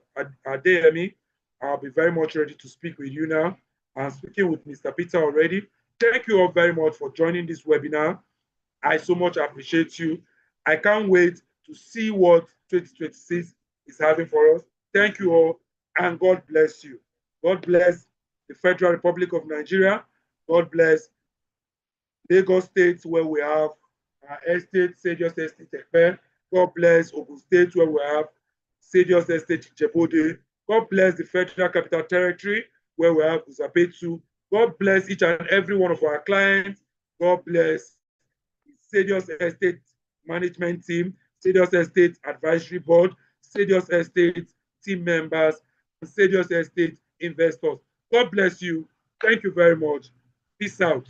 Adeyemi. I'll be very much ready to speak with you now. I'm speaking with Mr. Peter already. Thank you all very much for joining this webinar. I so much appreciate you. I can't wait to see what 2026 is having for us. Thank you all, and God bless you. God bless the Federal Republic of Nigeria. God bless Lagos State, where we have our estate, Sardius Estate Ekpe. God bless Ogun State, where we have Sardius Estate Jebode. God bless the Federal Capital Territory, where we have Uzabetu. God bless each and every one of our clients. God bless the Sardius Estate Management Team, Sardius Estate Advisory Board, Sardius Estate team members, and Sardius Estate investors. God bless you. Thank you very much. Peace out.